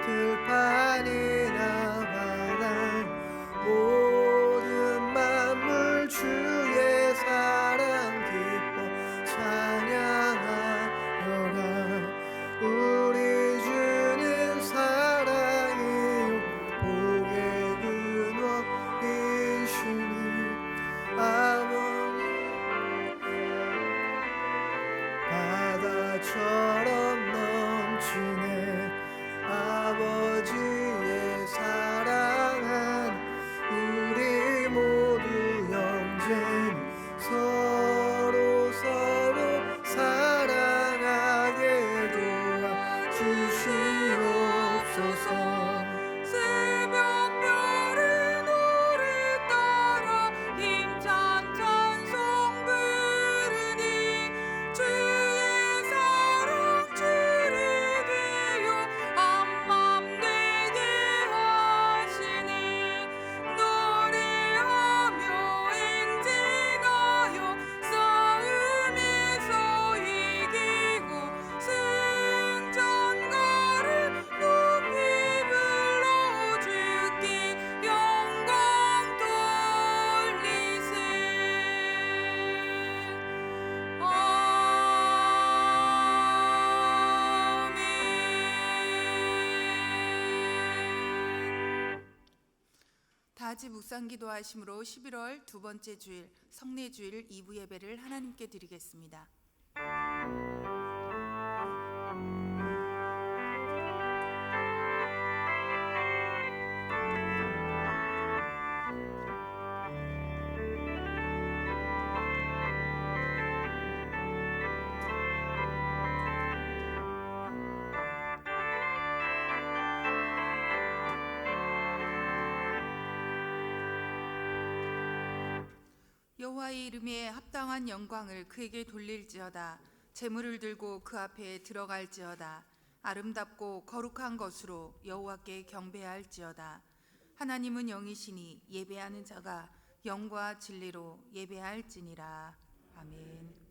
들판이나 바다 모든 만물 주의 사랑 기뻐 찬양하여라. 우리 주는 사랑이요 복의 근원이시니 아버지 바다처럼 넘치네. 아버지의 사랑은 우리 모두 영쟁 서로 사랑하게 도와주시옵소서. 새벽별을 노래 따라 힘찬 찬송 부르니 주의 사랑 주리 되어 한맘 되게 하시니 노래하며 인증하여 싸움에서 이기고 승전가를 높이 불러 주께 영광 돌리세. 아멘. 다지 묵상 기도하심으로 11월 두 번째 주일 성례주일 2부 예배를 하나님께 드리겠습니다. 여호와의 이름에 합당한 영광을 그에게 돌릴지어다. 제물을 들고 그 앞에 들어갈지어다. 아름답고 거룩한 것으로 여호와께 경배할지어다. 하나님은 영이시니 예배하는 자가 영과 진리로 예배할지니라. 아멘.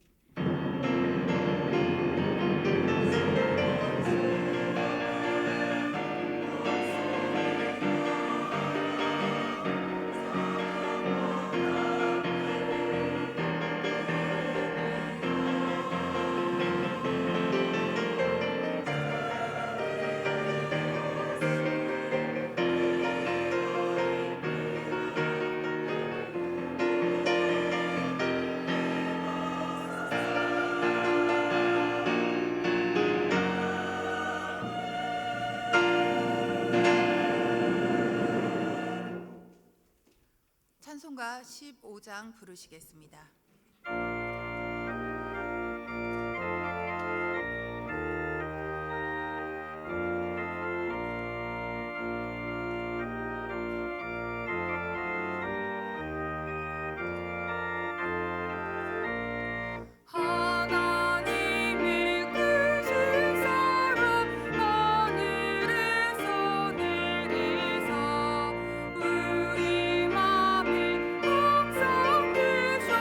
찬송가 15장 부르시겠습니다. 우리 맘에 항상 계셔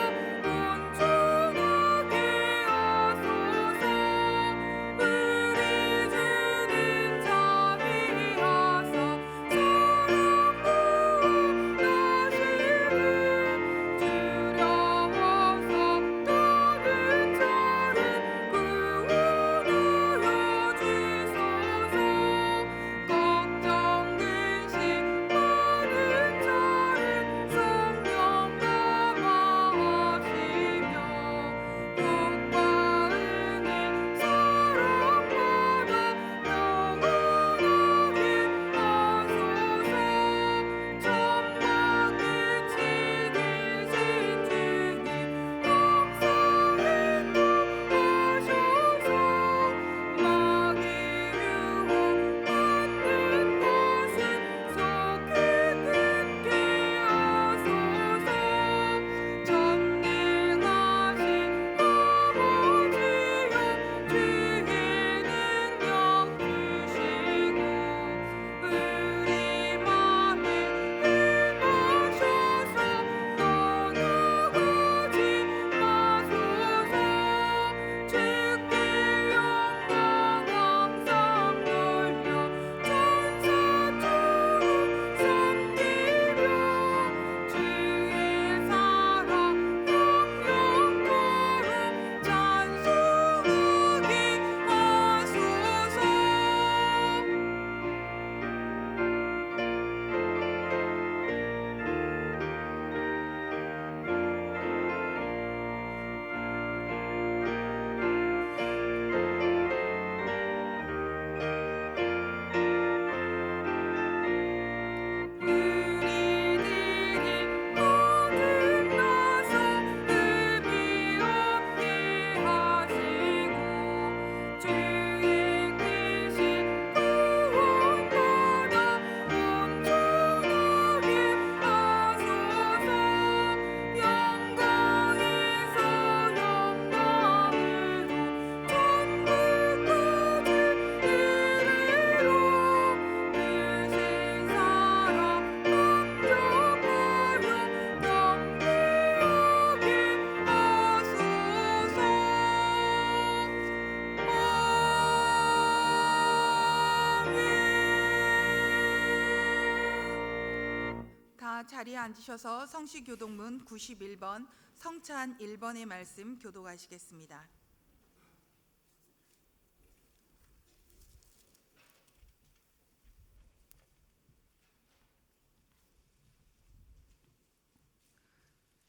다 자리에 앉으셔서 성시교독문 91번, 성찬 1번의 말씀 교독하시겠습니다.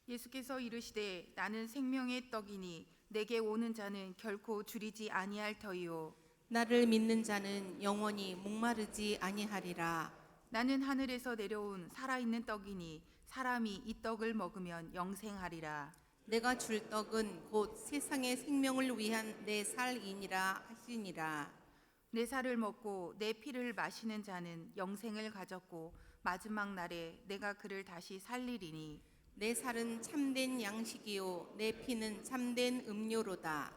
예수께서 이르시되 나는 생명의 떡이니 내게 오는 자는 결코 줄이지 아니할 터이요 나를 믿는 자는 영원히 목마르지 아니하리라. 나는 하늘에서 내려온 살아있는 떡이니 사람이 이 떡을 먹으면 영생하리라. 내가 줄 떡은 곧 세상의 생명을 위한 내 살이니라 하시니라. 내 살을 먹고 내 피를 마시는 자는 영생을 가졌고 마지막 날에 내가 그를 다시 살리리니 내 살은 참된 양식이요 내 피는 참된 음료로다.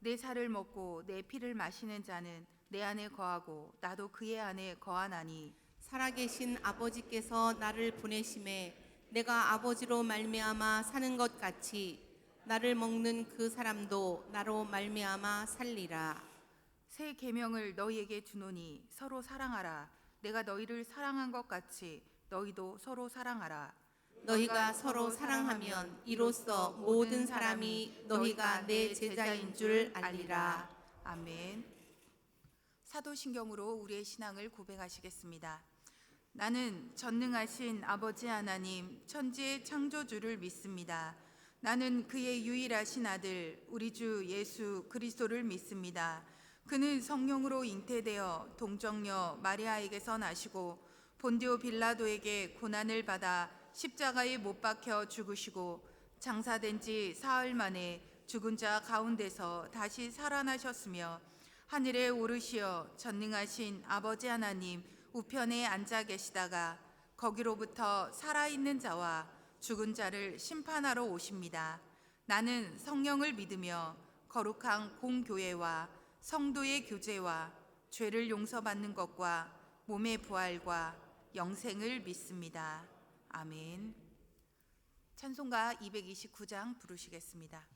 내 살을 먹고 내 피를 마시는 자는 내 안에 거하고 나도 그의 안에 거하나니 살아계신 아버지께서 나를 보내심에 내가 아버지로 말미암아 사는 것 같이 나를 먹는 그 사람도 나로 말미암아 살리라. 새 계명을 너희에게 주노니 서로 사랑하라. 내가 너희를 사랑한 것 같이 너희도 서로 사랑하라. 너희가 서로 사랑하면 이로써 모든 사람이 너희가 내 제자인 줄 알리라. 아멘. 사도신경으로 우리의 신앙을 고백하시겠습니다. 나는 전능하신 아버지 하나님 천지의 창조주를 믿습니다. 나는 그의 유일하신 아들 우리 주 예수 그리스도를 믿습니다. 그는 성령으로 잉태되어 동정녀 마리아에게서 나시고 본디오 빌라도에게 고난을 받아 십자가에 못 박혀 죽으시고 장사된 지 사흘 만에 죽은 자 가운데서 다시 살아나셨으며 하늘에 오르시어 전능하신 아버지 하나님 우편에 앉아 계시다가 거기로부터 살아있는 자와 죽은 자를 심판하러 오십니다. 나는 성령을 믿으며 거룩한 공교회와 성도의 교제와 죄를 용서받는 것과 몸의 부활과 영생을 믿습니다. 아멘. 찬송가 229장 부르시겠습니다.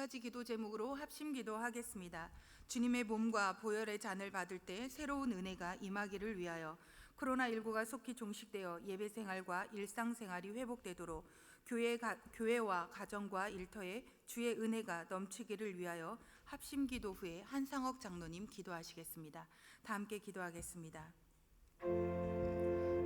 가지 기도 제목으로 합심 기도하겠습니다. 주님의 몸과 보혈의 잔을 받을 때 새로운 은혜가 임하기를 위하여 코로나19가 속히 종식되어 예배 생활과 일상 생활이 회복되도록 교회와 가정과 일터에 주의 은혜가 넘치기를 위하여 합심 기도 후에 한상옥 장로님 기도하시겠습니다. 다 함께 기도하겠습니다.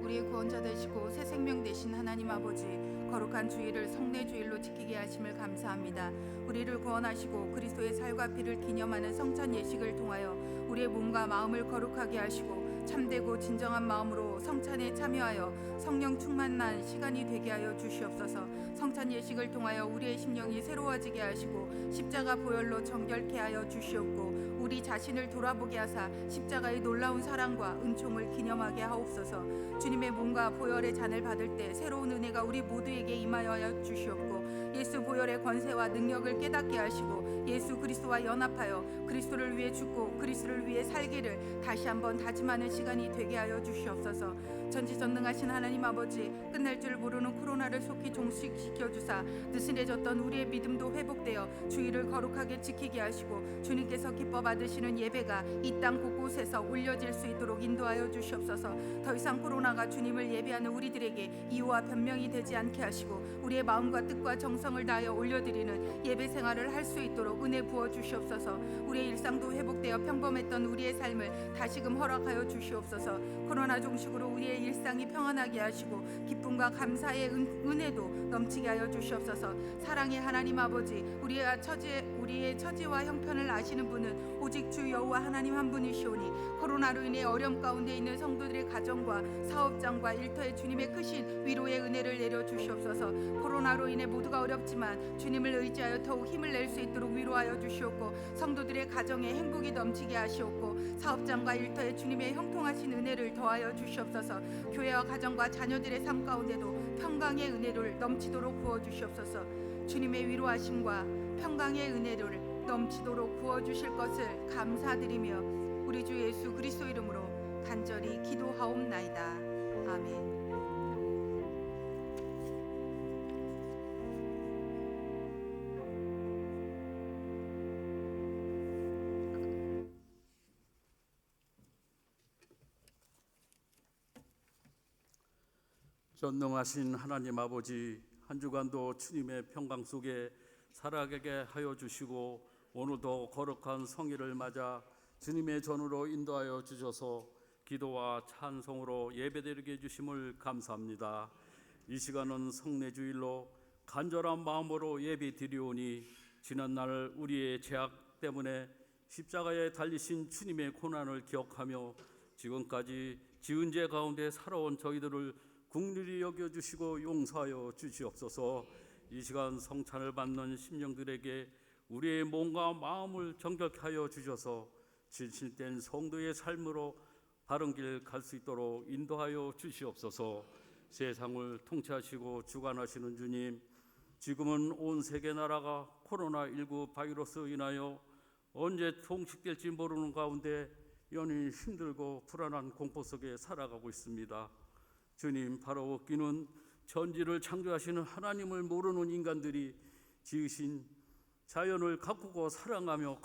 우리의 구원자 되시고 새 생명 되신 하나님 아버지, 거룩한 주일을 성례 주일로 지키게 하심을 감사합니다. 우리를 구원하시고 그리스도의 살과 피를 기념하는 성찬 예식을 통하여 우리의 몸과 마음을 거룩하게 하시고 참되고 진정한 마음으로 성찬에 참여하여 성령 충만한 시간이 되게 하여 주시옵소서. 성찬 예식을 통하여 우리의 심령이 새로워지게 하시고 십자가 보혈로 정결케 하여 주시옵고 우리 자신을 돌아보게 하사 십자가의 놀라운 사랑과 은총을 기념하게 하옵소서. 주님의 몸과 보혈의 잔을 받을 때 새로운 은혜가 우리 모두에게 임하여 주시옵고 예수 보혈의 권세와 능력을 깨닫게 하시고 예수 그리스도와 연합하여 그리스도를 위해 죽고 그리스도를 위해 살기를 다시 한번 다짐하는 시간이 되게 하여 주시옵소서. 전지전능하신 하나님 아버지, 끝날 줄 모르는 코로나를 속히 종식시켜 주사 느슨해졌던 우리의 믿음도 회복되어 주의를 거룩하게 지키게 하시고 주님께서 기뻐 받으시는 예배가 이 땅 곳곳에서 올려질 수 있도록 인도하여 주시옵소서. 더 이상 코로나가 주님을 예배하는 우리들에게 이유와 변명이 되지 않게 하시고 우리의 마음과 뜻과 정성을 다하여 올려드리는 예배 생활을 할 수 있도록 은혜 부어 주시옵소서. 우리의 일상도 회복되어 평범했던 우리의 삶을 다시금 허락하여 주시옵소서. 코로나 종식으로 우리의 일상이 평안하게 하시고 기쁨과 감사의 은혜도 넘치게 하여 주시옵소서. 사랑의 하나님 아버지, 우리의 처지와 형편을 아시는 분은 오직 주 여호와 하나님 한 분이시오니 코로나로 인해 어려움 가운데 있는 성도들의 가정과 사업장과 일터에 주님의 크신 위로의 은혜를 내려 주시옵소서. 코로나로 인해 모두가 어렵지만 주님을 의지하여 더욱 힘을 낼 수 있도록 위로하여 주시옵고 성도들의 가정에 행복이 넘치게 하시옵고 사업장과 일터에 주님의 형통하신 은혜를 더하여 주시옵소서. 교회와 가정과 자녀들의 삶 가운데도 평강의 은혜를 넘치도록 부어 주시옵소서. 주님의 위로하심과 평강의 은혜를 넘치도록 부어 주실 것을 감사드리며 우리 주 예수 그리스도 이름으로 간절히 기도하옵나이다. 아멘. 전능하신 하나님 아버지, 한 주간도 주님의 평강 속에 살아가게 하여 주시고 오늘도 거룩한 성일을 맞아 주님의 전으로 인도하여 주셔서 기도와 찬송으로 예배드리게 해주심을 감사합니다. 이 시간은 성례주일로 간절한 마음으로 예배드리오니 지난날 우리의 죄악 때문에 십자가에 달리신 주님의 고난을 기억하며 지금까지 지은 죄 가운데 살아온 저희들을 긍휼히 여겨주시고 용서하여 주시옵소서. 이 시간 성찬을 받는 심령들에게 우리의 몸과 마음을 정결케 하여 주셔서 진실된 성도의 삶으로 바른 길 갈 수 있도록 인도하여 주시옵소서. 세상을 통치하시고 주관하시는 주님, 지금은 온 세계 나라가 코로나19 바이러스로 인하여 언제 종식될지 모르는 가운데 연일 힘들고 불안한 공포 속에 살아가고 있습니다. 주님, 바로 웃기는 천지를 창조하시는 하나님을 모르는 인간들이 지으신 자연을 가꾸고 사랑하며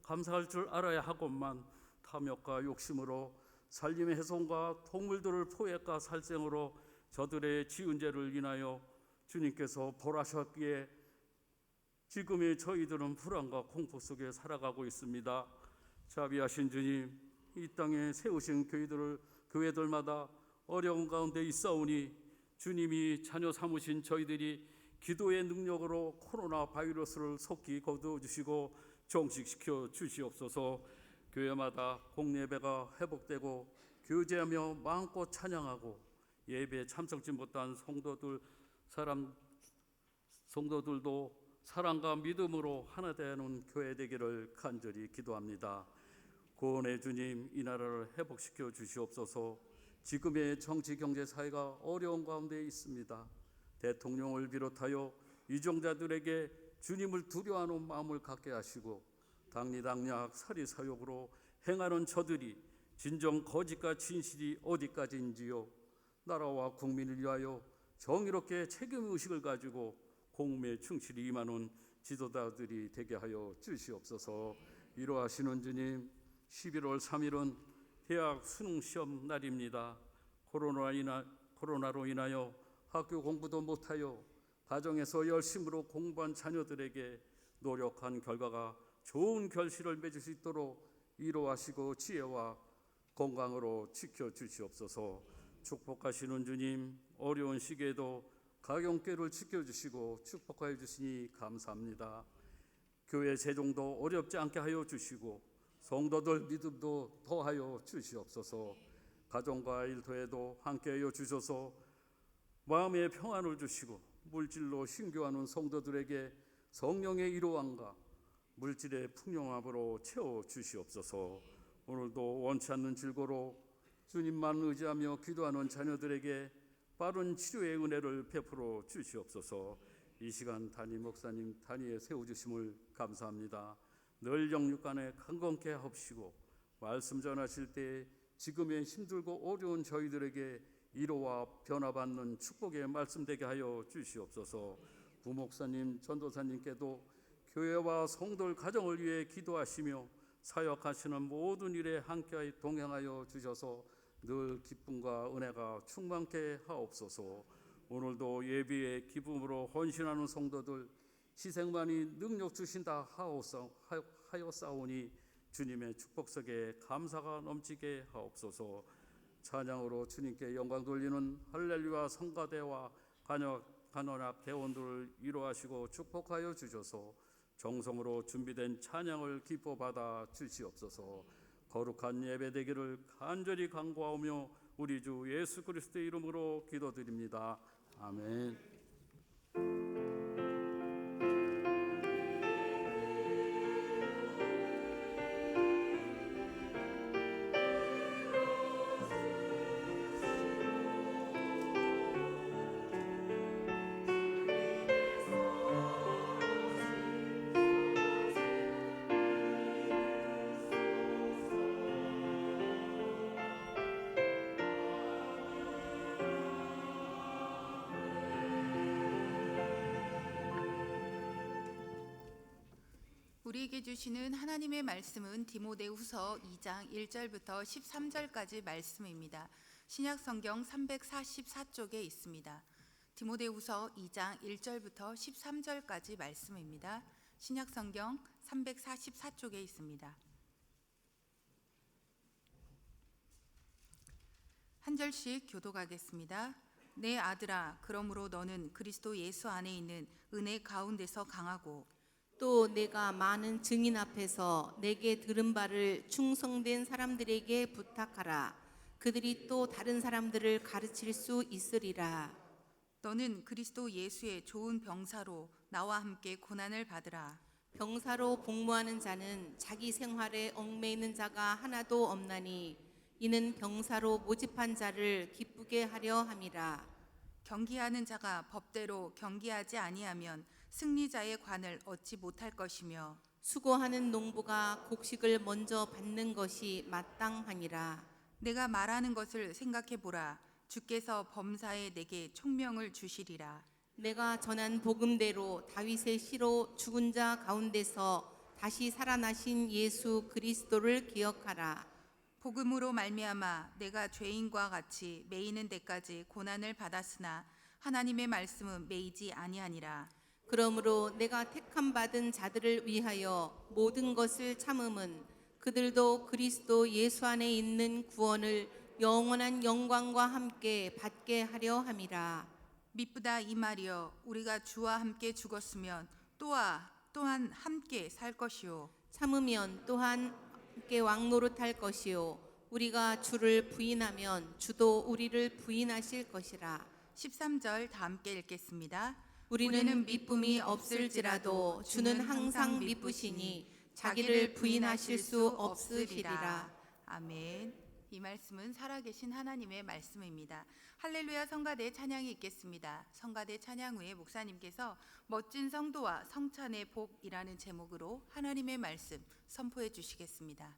감사할 줄 알아야 하건만 탐욕과 욕심으로 살림의 훼손과 동물들을 포획과 살생으로 저들의 지은 죄를 인하여 주님께서 벌하셨기에 지금의 저희들은 불안과 공포 속에 살아가고 있습니다. 자비하신 주님, 이 땅에 세우신 교회들마다 어려운 가운데 있사오니 주님이 자녀 삼으신 저희들이 기도의 능력으로 코로나 바이러스를 속히 거두어주시고 종식시켜 주시옵소서. 교회마다 공예배가 회복되고 교제하며 마음껏 찬양하고 예배에 참석지 못한 성도들도 사랑과 믿음으로 하나 되는 교회 되기를 간절히 기도합니다. 구원의 주님, 이 나라를 회복시켜 주시옵소서. 지금의 정치, 경제, 사회가 어려운 가운데 있습니다. 대통령을 비롯하여 유정자들에게 주님을 두려워하는 마음을 갖게 하시고 당리당략 사리사욕으로 행하는 저들이 진정 거짓과 진실이 어디까지인지요, 나라와 국민을 위하여 정의롭게 책임의식을 가지고 공무에 충실히 임하는 지도자들이 되게 하여 주시옵소서. 위로하시는 주님, 11월 3일은 대학 수능 시험 날입니다. 코로나로 인하여 학교 공부도 못하여 가정에서 열심으로 공부한 자녀들에게 노력한 결과가 좋은 결실을 맺을 수 있도록 위로하시고 지혜와 건강으로 지켜주시옵소서. 축복하시는 주님, 어려운 시기에도 가정교회를 지켜주시고 축복하여 주시니 감사합니다. 교회 재정도 어렵지 않게 하여 주시고 성도들 믿음도 더하여 주시옵소서. 가정과 일터에도 함께하여 주셔서 마음의 평안을 주시고 물질로 신교하는 성도들에게 성령의 이로함과 물질의 풍요함으로 채워 주시옵소서. 오늘도 원치 않는 질고로 주님만 의지하며 기도하는 자녀들에게 빠른 치료의 은혜를 베풀어 주시옵소서. 이 시간 담임 목사님 단위에 세워주심을 감사합니다. 늘 영육간에 강건케 하옵시고 말씀 전하실 때 지금의 힘들고 어려운 저희들에게 위로와 변화받는 축복의 말씀 되게 하여 주시옵소서. 부목사님, 전도사님께도 교회와 성도들 가정을 위해 기도하시며 사역하시는 모든 일에 함께 동행하여 주셔서 늘 기쁨과 은혜가 충만케 하옵소서. 오늘도 예비의 기쁨으로 헌신하는 성도들 희생만이 능력 주신다 하였사오니 주님의 축복 속에 감사가 넘치게 하옵소서. 찬양으로 주님께 영광 돌리는 할렐루야 성가대와 간언학 대원들을 위로하시고 축복하여 주셔서 정성으로 준비된 찬양을 기뻐 받아 주시옵소서. 거룩한 예배 되기를 간절히 간구하오며 우리 주 예수 그리스도의 이름으로 기도드립니다. 아멘. 우리에게 주시는 하나님의 말씀은 디모데후서 2장 1절부터 13절까지 말씀입니다. 신약 성경 344쪽에 있습니다. 디모데후서 2장 1절부터 13절까지 말씀입니다. 신약 성경 344쪽에 있습니다. 한 절씩 교독하겠습니다. 내 아들아, 그러므로 너는 그리스도 예수 안에 있는 은혜 가운데서 강하고 또 내가 많은 증인 앞에서 내게 들은 바를 충성된 사람들에게 부탁하라. 그들이 또 다른 사람들을 가르칠 수 있으리라. 너는 그리스도 예수의 좋은 병사로 나와 함께 고난을 받으라. 병사로 복무하는 자는 자기 생활에 얽매이는 자가 하나도 없나니 이는 병사로 모집한 자를 기쁘게 하려 함이라. 경기하는 자가 법대로 경기하지 아니하면 승리자의 관을 얻지 못할 것이며 수고하는 농부가 곡식을 먼저 받는 것이 마땅하니라. 내가 말하는 것을 생각해 보라. 주께서 범사에 내게 총명을 주시리라. 내가 전한 복음대로 다윗의 씨로 죽은 자 가운데서 다시 살아나신 예수 그리스도를 기억하라. 복음으로 말미암아 내가 죄인과 같이 매이는 데까지 고난을 받았으나 하나님의 말씀은 매이지 아니하니라. 그러므로 내가 택함 받은 자들을 위하여 모든 것을 참음은 그들도 그리스도 예수 안에 있는 구원을 영원한 영광과 함께 받게 하려 함이라. 미쁘다 이 말이여, 우리가 주와 함께 죽었으면 또한 함께 살 것이요 참으면 또한 함께 왕노릇할 것이요 우리가 주를 부인하면 주도 우리를 부인하실 것이라. 13절 다 함께 읽겠습니다. 우리는 미쁨이 없을지라도 주는 항상 미쁘시니 자기를 부인하실 수 없으시리라. 아멘. 이 말씀은 살아계신 하나님의 말씀입니다. 할렐루야 성가대 찬양이 있겠습니다. 성가대 찬양 후에 목사님께서 멋진 성도와 성찬의 복이라는 제목으로 하나님의 말씀 선포해 주시겠습니다.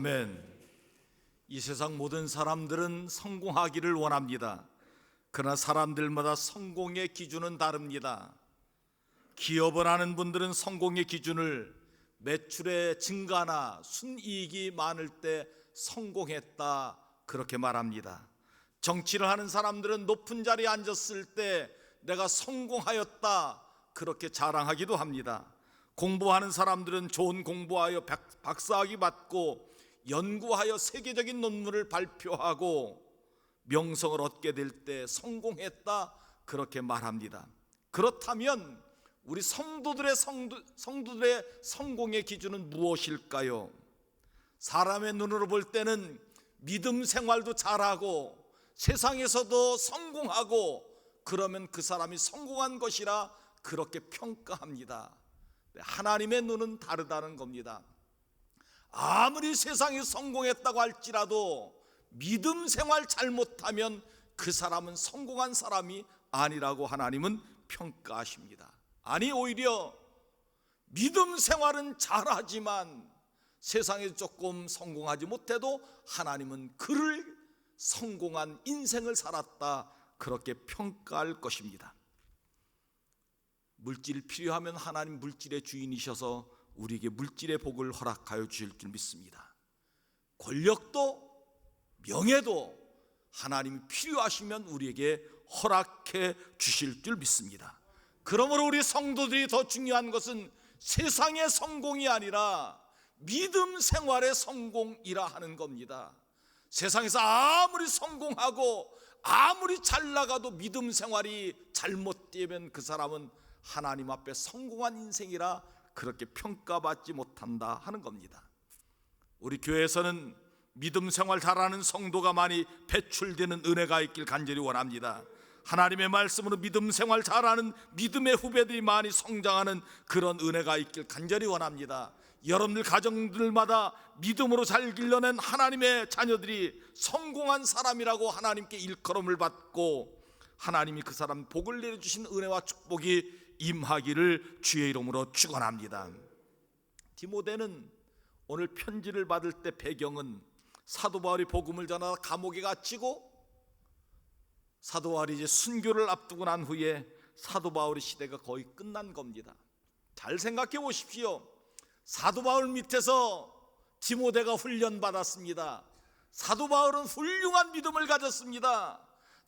아멘. 이 세상 모든 사람들은 성공하기를 원합니다. 그러나 사람들마다 성공의 기준은 다릅니다. 기업을 하는 분들은 성공의 기준을 매출의 증가나 순이익이 많을 때 성공했다 그렇게 말합니다. 정치를 하는 사람들은 높은 자리에 앉았을 때 내가 성공하였다 그렇게 자랑하기도 합니다. 공부하는 사람들은 좋은 공부하여 박사학위 받고 연구하여 세계적인 논문을 발표하고 명성을 얻게 될 때 성공했다 그렇게 말합니다. 그렇다면 우리 성도들의 성공의 기준은 무엇일까요? 사람의 눈으로 볼 때는 믿음 생활도 잘하고 세상에서도 성공하고 그러면 그 사람이 성공한 것이라 그렇게 평가합니다. 하나님의 눈은 다르다는 겁니다. 아무리 세상에 성공했다고 할지라도 믿음 생활 잘못하면 그 사람은 성공한 사람이 아니라고 하나님은 평가하십니다. 아니 오히려 믿음 생활은 잘하지만 세상에 조금 성공하지 못해도 하나님은 그를 성공한 인생을 살았다 그렇게 평가할 것입니다. 물질이 필요하면 하나님 물질의 주인이셔서 우리에게 물질의 복을 허락하여 주실 줄 믿습니다. 권력도 명예도 하나님이 필요하시면 우리에게 허락해 주실 줄 믿습니다. 그러므로 우리 성도들이 더 중요한 것은 세상의 성공이 아니라 믿음 생활의 성공이라 하는 겁니다. 세상에서 아무리 성공하고 아무리 잘 나가도 믿음 생활이 잘못되면 그 사람은 하나님 앞에 성공한 인생이라 그렇게 평가받지 못한다 하는 겁니다. 우리 교회에서는 믿음 생활 잘하는 성도가 많이 배출되는 은혜가 있길 간절히 원합니다. 하나님의 말씀으로 믿음 생활 잘하는 믿음의 후배들이 많이 성장하는 그런 은혜가 있길 간절히 원합니다. 여러분들 가정들마다 믿음으로 잘 길러낸 하나님의 자녀들이 성공한 사람이라고 하나님께 일컬음을 받고 하나님이 그 사람 복을 내려주신 은혜와 축복이 임하기를 주의 이름으로 축원합니다. 디모데는 오늘 편지를 받을 때 배경은 사도 바울이 복음을 전하다 감옥에 갇히고 사도 바울이 이제 순교를 앞두고 난 후에 사도 바울의 시대가 거의 끝난 겁니다. 잘 생각해 보십시오. 사도 바울 밑에서 디모데가 훈련받았습니다. 사도 바울은 훌륭한 믿음을 가졌습니다.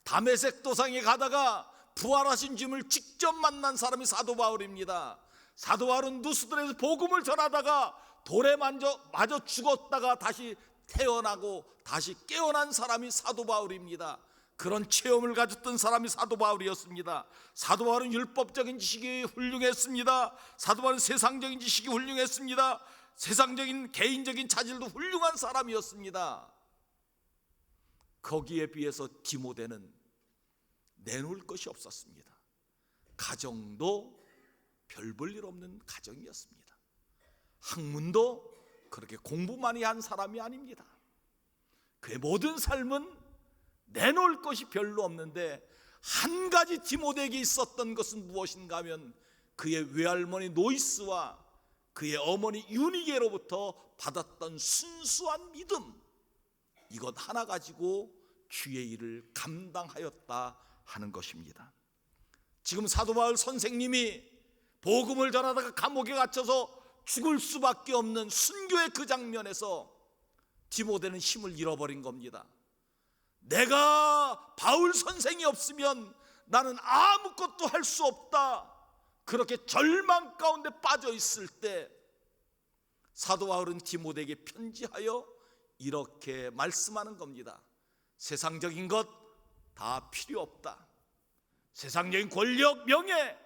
다메섹 도상에 가다가 부활하신 주님을 직접 만난 사람이 사도 바울입니다. 사도 바울은 누수들에서 복음을 전하다가 돌에 맞아 죽었다가 다시 태어나고 다시 깨어난 사람이 사도 바울입니다. 그런 체험을 가졌던 사람이 사도 바울이었습니다. 사도 바울은 율법적인 지식이 훌륭했습니다. 사도 바울은 세상적인 지식이 훌륭했습니다. 세상적인 개인적인 차질도 훌륭한 사람이었습니다. 거기에 비해서 디모데는 내놓을 것이 없었습니다. 가정도 별 볼 일 없는 가정이었습니다. 학문도 그렇게 공부 많이 한 사람이 아닙니다. 그의 모든 삶은 내놓을 것이 별로 없는데 한 가지 디모데에게 있었던 것은 무엇인가 하면 그의 외할머니 노이스와 그의 어머니 유니게로부터 받았던 순수한 믿음, 이것 하나 가지고 주의 일을 감당하였다 하는 것입니다. 지금 사도 바울 선생님이 복음을 전하다가 감옥에 갇혀서 죽을 수밖에 없는 순교의 그 장면에서 디모데는 힘을 잃어버린 겁니다. 내가 바울 선생이 없으면 나는 아무것도 할 수 없다, 그렇게 절망 가운데 빠져 있을 때 사도 바울은 디모데에게 편지하여 이렇게 말씀하는 겁니다. 세상적인 것 다 필요 없다. 세상적인 권력, 명예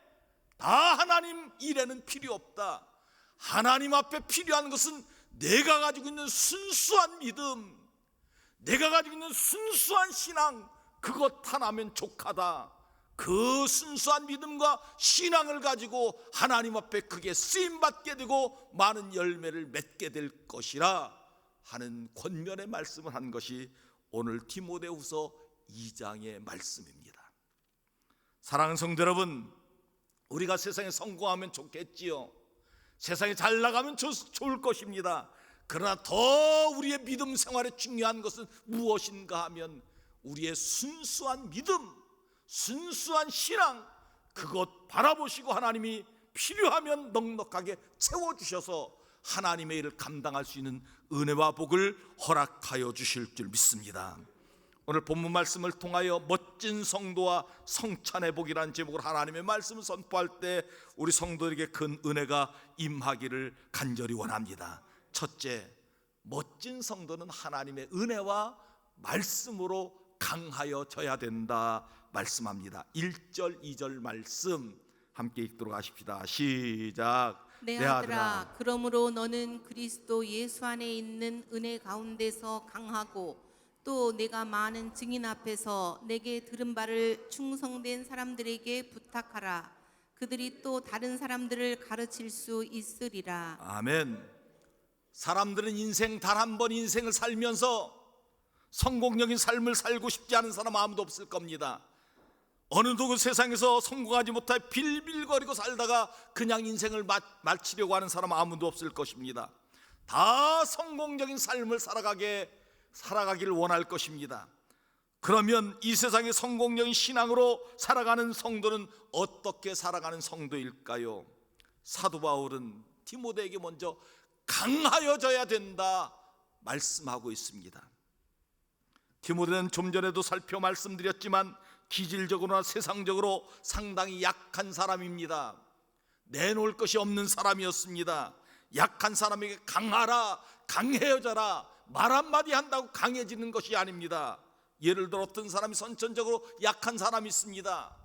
다 하나님 일에는 필요 없다. 하나님 앞에 필요한 것은 내가 가지고 있는 순수한 믿음, 내가 가지고 있는 순수한 신앙, 그것 하나면 족하다. 그 순수한 믿음과 신앙을 가지고 하나님 앞에 그게 쓰임받게 되고 많은 열매를 맺게 될 것이라 하는 권면의 말씀을 한 것이 오늘 디모데후서 2장의 말씀입니다. 사랑하는 성도 여러분, 우리가 세상에 성공하면 좋겠지요. 세상에 잘 나가면 좋을 것입니다. 그러나 더 우리의 믿음 생활에 중요한 것은 무엇인가 하면 우리의 순수한 믿음, 순수한 신앙, 그것 바라보시고 하나님이 필요하면 넉넉하게 채워주셔서 하나님의 일을 감당할 수 있는 은혜와 복을 허락하여 주실 줄 믿습니다. 오늘 본문 말씀을 통하여 멋진 성도와 성찬의 복이라는 제목으로 하나님의 말씀을 선포할 때 우리 성도에게 큰 은혜가 임하기를 간절히 원합니다. 첫째, 멋진 성도는 하나님의 은혜와 말씀으로 강하여져야 된다 말씀합니다. 1절 2절 말씀 함께 읽도록 하십시다. 시작. 내 아들아, 그러므로 너는 그리스도 예수 안에 있는 은혜 가운데서 강하고 또 내가 많은 증인 앞에서 내게 들은 바를 충성된 사람들에게 부탁하라. 그들이 또 다른 사람들을 가르칠 수 있으리라. 아멘. 사람들은 인생 단 한 번 인생을 살면서 성공적인 삶을 살고 싶지 않은 사람 아무도 없을 겁니다. 어느 누구 세상에서 성공하지 못해 빌빌거리고 살다가 그냥 인생을 마치려고 하는 사람 아무도 없을 것입니다. 다 성공적인 삶을 살아가길 원할 것입니다. 그러면 이 세상의 성공적인 신앙으로 살아가는 성도는 어떻게 살아가는 성도일까요? 사도 바울은 디모데에게 먼저 강하여져야 된다 말씀하고 있습니다. 디모데는 좀 전에도 살펴 말씀드렸지만 기질적으로나 세상적으로 상당히 약한 사람입니다. 내놓을 것이 없는 사람이었습니다. 약한 사람에게 강하라, 강해져라 말 한마디 한다고 강해지는 것이 아닙니다. 예를 들어 어떤 사람이 선천적으로 약한 사람이 있습니다.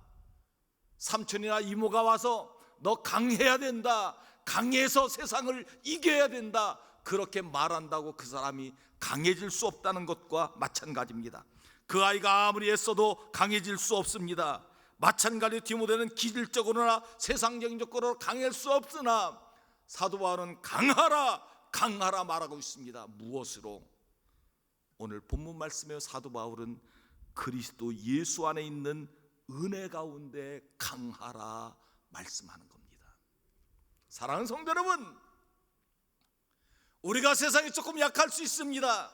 삼촌이나 이모가 와서 너 강해야 된다, 강해서 세상을 이겨야 된다 그렇게 말한다고 그 사람이 강해질 수 없다는 것과 마찬가지입니다. 그 아이가 아무리 애써도 강해질 수 없습니다. 마찬가지로 디모데는 기질적으로나 세상적인 조건으로 강할 수 없으나 사도 바울은 강하라 말하고 있습니다. 무엇으로? 오늘 본문 말씀에 사도 바울은 그리스도 예수 안에 있는 은혜 가운데 강하라 말씀하는 겁니다. 사랑하는 성도 여러분, 우리가 세상에 조금 약할 수 있습니다.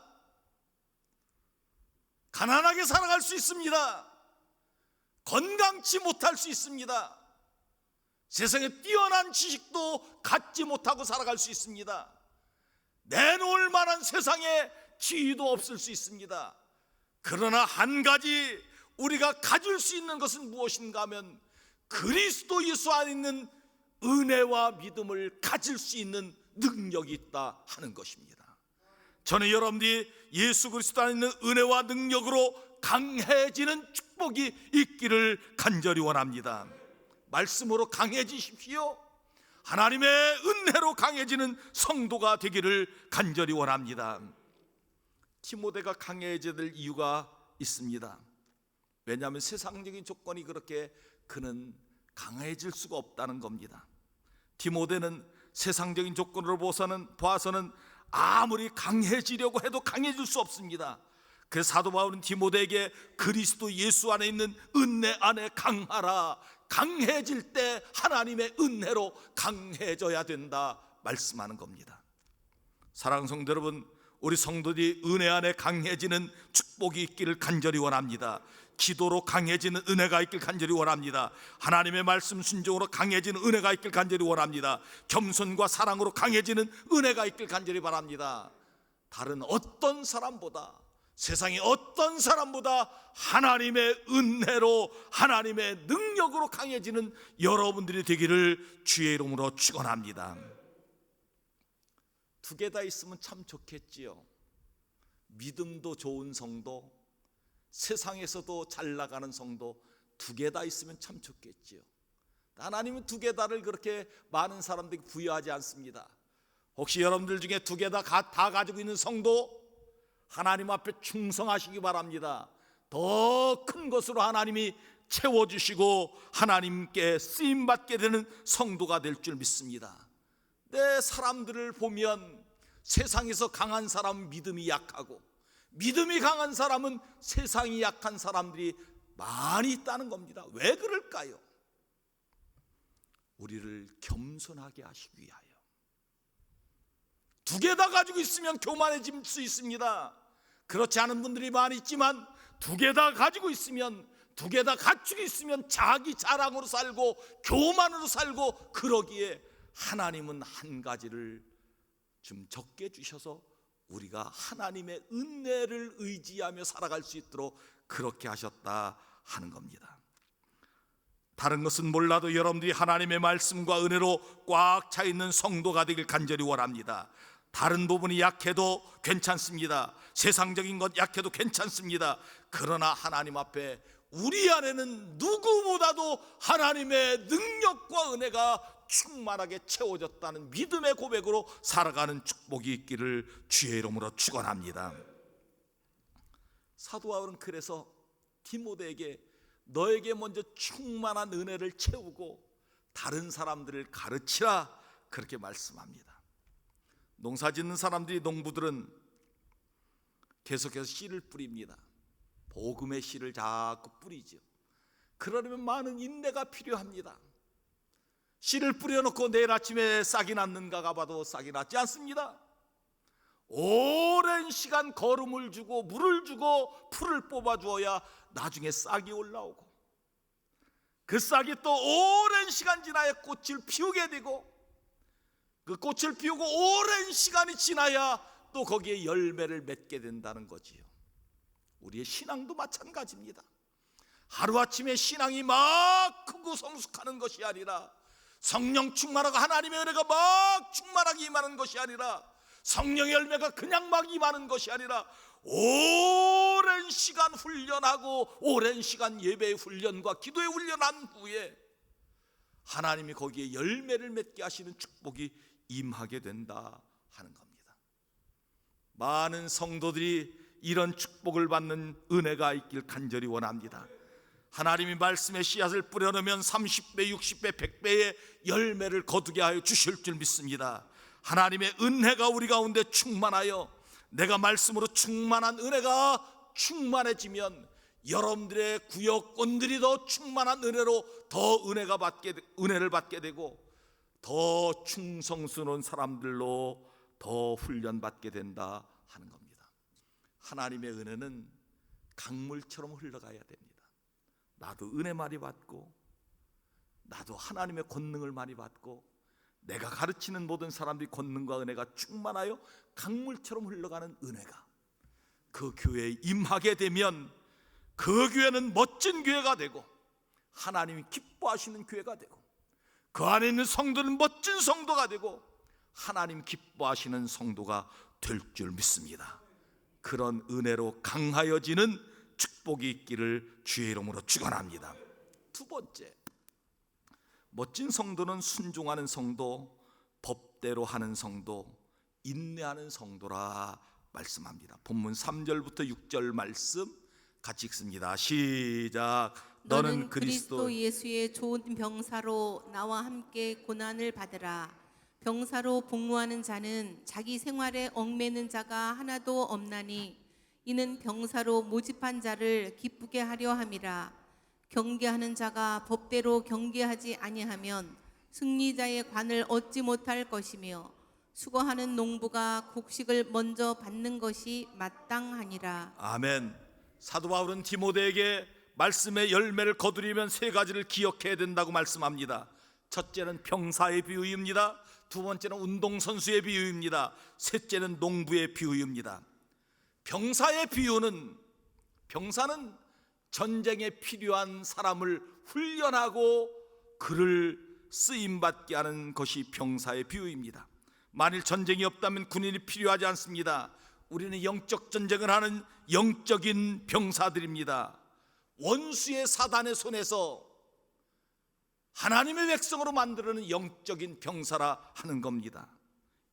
가난하게 살아갈 수 있습니다. 건강치 못할 수 있습니다. 세상에 뛰어난 지식도 갖지 못하고 살아갈 수 있습니다. 내놓을 만한 세상에 지위도 없을 수 있습니다. 그러나 한 가지 우리가 가질 수 있는 것은 무엇인가 하면 그리스도 예수 안에 있는 은혜와 믿음을 가질 수 있는 능력이 있다 하는 것입니다. 저는 여러분들이 예수 그리스도 안에 있는 은혜와 능력으로 강해지는 축복이 있기를 간절히 원합니다. 말씀으로 강해지십시오. 하나님의 은혜로 강해지는 성도가 되기를 간절히 원합니다. 디모데가 강해져야 될 이유가 있습니다. 왜냐하면 세상적인 조건이 그렇게 그는 강해질 수가 없다는 겁니다. 디모데는 세상적인 조건으로 봐서는 아무리 강해지려고 해도 강해질 수 없습니다. 그래서 사도 바울은 디모데에게 그리스도 예수 안에 있는 은혜 안에 강하라, 강해질 때 하나님의 은혜로 강해져야 된다 말씀하는 겁니다. 사랑하는 성도 여러분, 우리 성도들이 은혜 안에 강해지는 축복이 있기를 간절히 원합니다. 기도로 강해지는 은혜가 있길 간절히 원합니다. 하나님의 말씀 순종으로 강해지는 은혜가 있길 간절히 원합니다. 겸손과 사랑으로 강해지는 은혜가 있길 간절히 바랍니다. 다른 어떤 사람보다, 세상의 어떤 사람보다 하나님의 은혜로, 하나님의 능력으로 강해지는 여러분들이 되기를 주의 이름으로 축원합니다. 두 개 다 있으면 참 좋겠지요. 믿음도 좋은 성도, 세상에서도 잘 나가는 성도, 두 개 다 있으면 참 좋겠지요. 하나님은 두 개 다를 그렇게 많은 사람들이 부여하지 않습니다. 혹시 여러분들 중에 두 개 다 가지고 있는 성도, 하나님 앞에 충성하시기 바랍니다. 더 큰 것으로 하나님이 채워주시고 하나님께 쓰임받게 되는 성도가 될 줄 믿습니다. 내 사람들을 보면 세상에서 강한 사람은 믿음이 약하고, 믿음이 강한 사람은 세상이 약한 사람들이 많이 있다는 겁니다. 왜 그럴까요? 우리를 겸손하게 하시기 위하여. 두 개 다 가지고 있으면 교만해질 수 있습니다. 그렇지 않은 분들이 많이 있지만 두 개 다 가지고 있으면, 두 개 다 갖추고 있으면 자기 자랑으로 살고 교만으로 살고, 그러기에 하나님은 한 가지를 좀 적게 주셔서 우리가 하나님의 은혜를 의지하며 살아갈 수 있도록 그렇게 하셨다 하는 겁니다. 다른 것은 몰라도 여러분들이 하나님의 말씀과 은혜로 꽉 차 있는 성도가 되길 간절히 원합니다. 다른 부분이 약해도 괜찮습니다. 세상적인 것 약해도 괜찮습니다. 그러나 하나님 앞에 우리 안에는 누구보다도 하나님의 능력과 은혜가 충만하게 채워졌다는 믿음의 고백으로 살아가는 축복이 있기를 주의 이름으로 축원합니다. 사도 바울은 그래서 디모데에게 너에게 먼저 충만한 은혜를 채우고 다른 사람들을 가르치라, 그렇게 말씀합니다. 농사 짓는 사람들이, 농부들은 계속해서 씨를 뿌립니다. 복음의 씨를 자꾸 뿌리죠. 그러려면 많은 인내가 필요합니다. 씨를 뿌려놓고 내일 아침에 싹이 났는가 봐도 싹이 났지 않습니다. 오랜 시간 거름을 주고 물을 주고 풀을 뽑아주어야 나중에 싹이 올라오고, 그 싹이 또 오랜 시간 지나야 꽃을 피우게 되고, 그 꽃을 피우고 오랜 시간이 지나야 또 거기에 열매를 맺게 된다는 거지요. 우리의 신앙도 마찬가지입니다. 하루아침에 신앙이 막 크고 성숙하는 것이 아니라, 성령 충만하고 하나님의 은혜가 막 충만하게 임하는 것이 아니라, 성령의 열매가 그냥 막 임하는 것이 아니라, 오랜 시간 훈련하고 오랜 시간 예배의 훈련과 기도의 훈련한 후에 하나님이 거기에 열매를 맺게 하시는 축복이 임하게 된다 하는 겁니다. 많은 성도들이 이런 축복을 받는 은혜가 있길 간절히 원합니다. 하나님이 말씀의 씨앗을 뿌려놓으면 30배, 60배, 100배의 열매를 거두게 하여 주실 줄 믿습니다. 하나님의 은혜가 우리 가운데 충만하여 내가 말씀으로 충만한 은혜가 충만해지면 여러분들의 구역원들이 더 충만한 은혜로 더 은혜를 받게 되고, 더 충성스러운 사람들로 더 훈련받게 된다 하는 겁니다. 하나님의 은혜는 강물처럼 흘러가야 됩니다. 나도 은혜 많이 받고, 나도 하나님의 권능을 많이 받고, 내가 가르치는 모든 사람들이 권능과 은혜가 충만하여 강물처럼 흘러가는 은혜가 그 교회에 임하게 되면, 그 교회는 멋진 교회가 되고 하나님이 기뻐하시는 교회가 되고, 그 안에 있는 성도는 멋진 성도가 되고 하나님 기뻐하시는 성도가 될 줄 믿습니다. 그런 은혜로 강하여지는 축복이 있기를 주의 이름으로 축원합니다. 두 번째, 멋진 성도는 순종하는 성도, 법대로 하는 성도, 인내하는 성도라 말씀합니다. 본문 3절부터 6절 말씀 같이 읽습니다. 시작. 너는 그리스도 예수의 좋은 병사로 나와 함께 고난을 받으라. 병사로 복무하는 자는 자기 생활에 얽매는 자가 하나도 없나니, 이는 병사로 모집한 자를 기쁘게 하려 함이라. 경계하는 자가 법대로 경계하지 아니하면 승리자의 관을 얻지 못할 것이며, 수고하는 농부가 곡식을 먼저 받는 것이 마땅하니라. 아멘. 사도 바울은 디모데에게 말씀의 열매를 거두려면 세 가지를 기억해야 된다고 말씀합니다. 첫째는 병사의 비유입니다. 두 번째는 운동선수의 비유입니다. 셋째는 농부의 비유입니다. 병사의 비유는, 병사는 전쟁에 필요한 사람을 훈련하고 그를 쓰임받게 하는 것이 병사의 비유입니다. 만일 전쟁이 없다면 군인이 필요하지 않습니다. 우리는 영적 전쟁을 하는 영적인 병사들입니다. 원수의 사단의 손에서 하나님의 백성으로 만들어낸 영적인 병사라 하는 겁니다.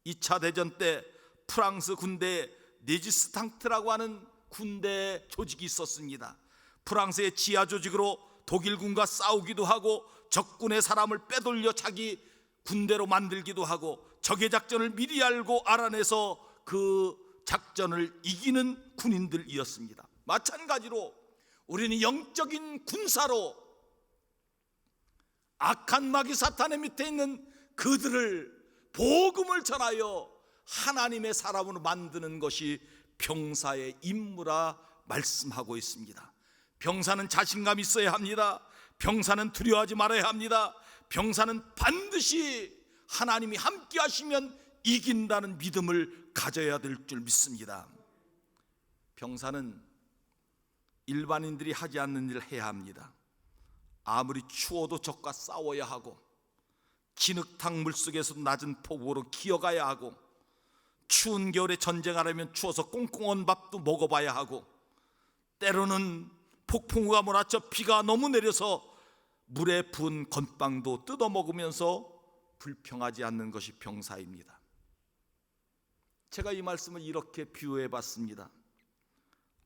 2차 대전 때 프랑스 군대에 레지스탕트라고 하는 군대 조직이 있었습니다. 프랑스의 지하 조직으로 독일군과 싸우기도 하고, 적군의 사람을 빼돌려 자기 군대로 만들기도 하고, 적의 작전을 미리 알고 알아내서 그 작전을 이기는 군인들이었습니다. 마찬가지로 우리는 영적인 군사로 악한 마귀 사탄의 밑에 있는 그들을 복음을 전하여 하나님의 사람으로 만드는 것이 병사의 임무라 말씀하고 있습니다. 병사는 자신감 있어야 합니다. 병사는 두려워하지 말아야 합니다. 병사는 반드시 하나님이 함께 하시면 이긴다는 믿음을 가져야 될 줄 믿습니다. 병사는 일반인들이 하지 않는 일을 해야 합니다. 아무리 추워도 적과 싸워야 하고, 진흙탕 물속에서 낮은 폭우로 기어가야 하고, 추운 겨울에 전쟁하려면 추워서 꽁꽁 밥도 먹어봐야 하고, 때로는 폭풍우가 몰아쳐 비가 너무 내려서 물에 부은 건빵도 뜯어 먹으면서 불평하지 않는 것이 병사입니다. 제가 이 말씀을 이렇게 비유해 봤습니다.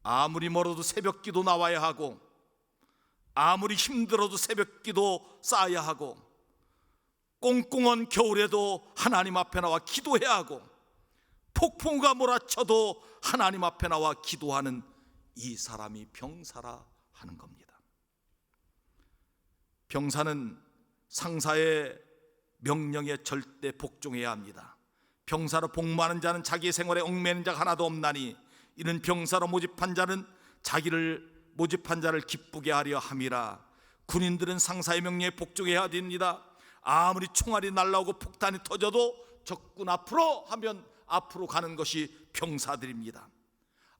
아무리 멀어도 새벽기도 나와야 하고, 아무리 힘들어도 새벽기도 쌓아야 하고, 꽁꽁한 겨울에도 하나님 앞에 나와 기도해야 하고, 폭풍우가 몰아쳐도 하나님 앞에 나와 기도하는 이 사람이 병사라 하는 겁니다. 병사는 상사의 명령에 절대 복종해야 합니다. 병사로 복무하는 자는 자기의 생활에 얽매이는 자가 하나도 없나니 이는 병사로 모집한 자는 자기를 모집한 자를 기쁘게 하려 함이라. 군인들은 상사의 명령에 복종해야 됩니다. 아무리 총알이 날라오고 폭탄이 터져도 적군 앞으로 하면 앞으로 가는 것이 병사들입니다.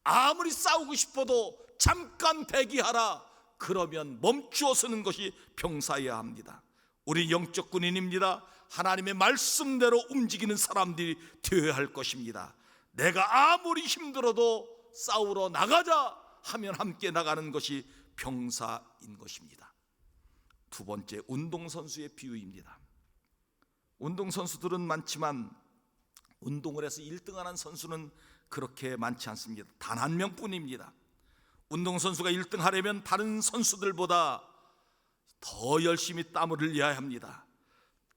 아무리 싸우고 싶어도 잠깐 대기하라 그러면 멈추어 서는 것이 병사여야 합니다. 우리 영적 군인입니다. 하나님의 말씀대로 움직이는 사람들이 되어야 할 것입니다. 내가 아무리 힘들어도 싸우러 나가자 하면 함께 나가는 것이 병사인 것입니다. 두 번째, 운동선수의 비유입니다. 운동선수들은 많지만 운동을 해서 1등하는 선수는 그렇게 많지 않습니다. 단 한 명뿐입니다. 운동선수가 1등 하려면 다른 선수들보다 더 열심히 땀을 흘려야 합니다.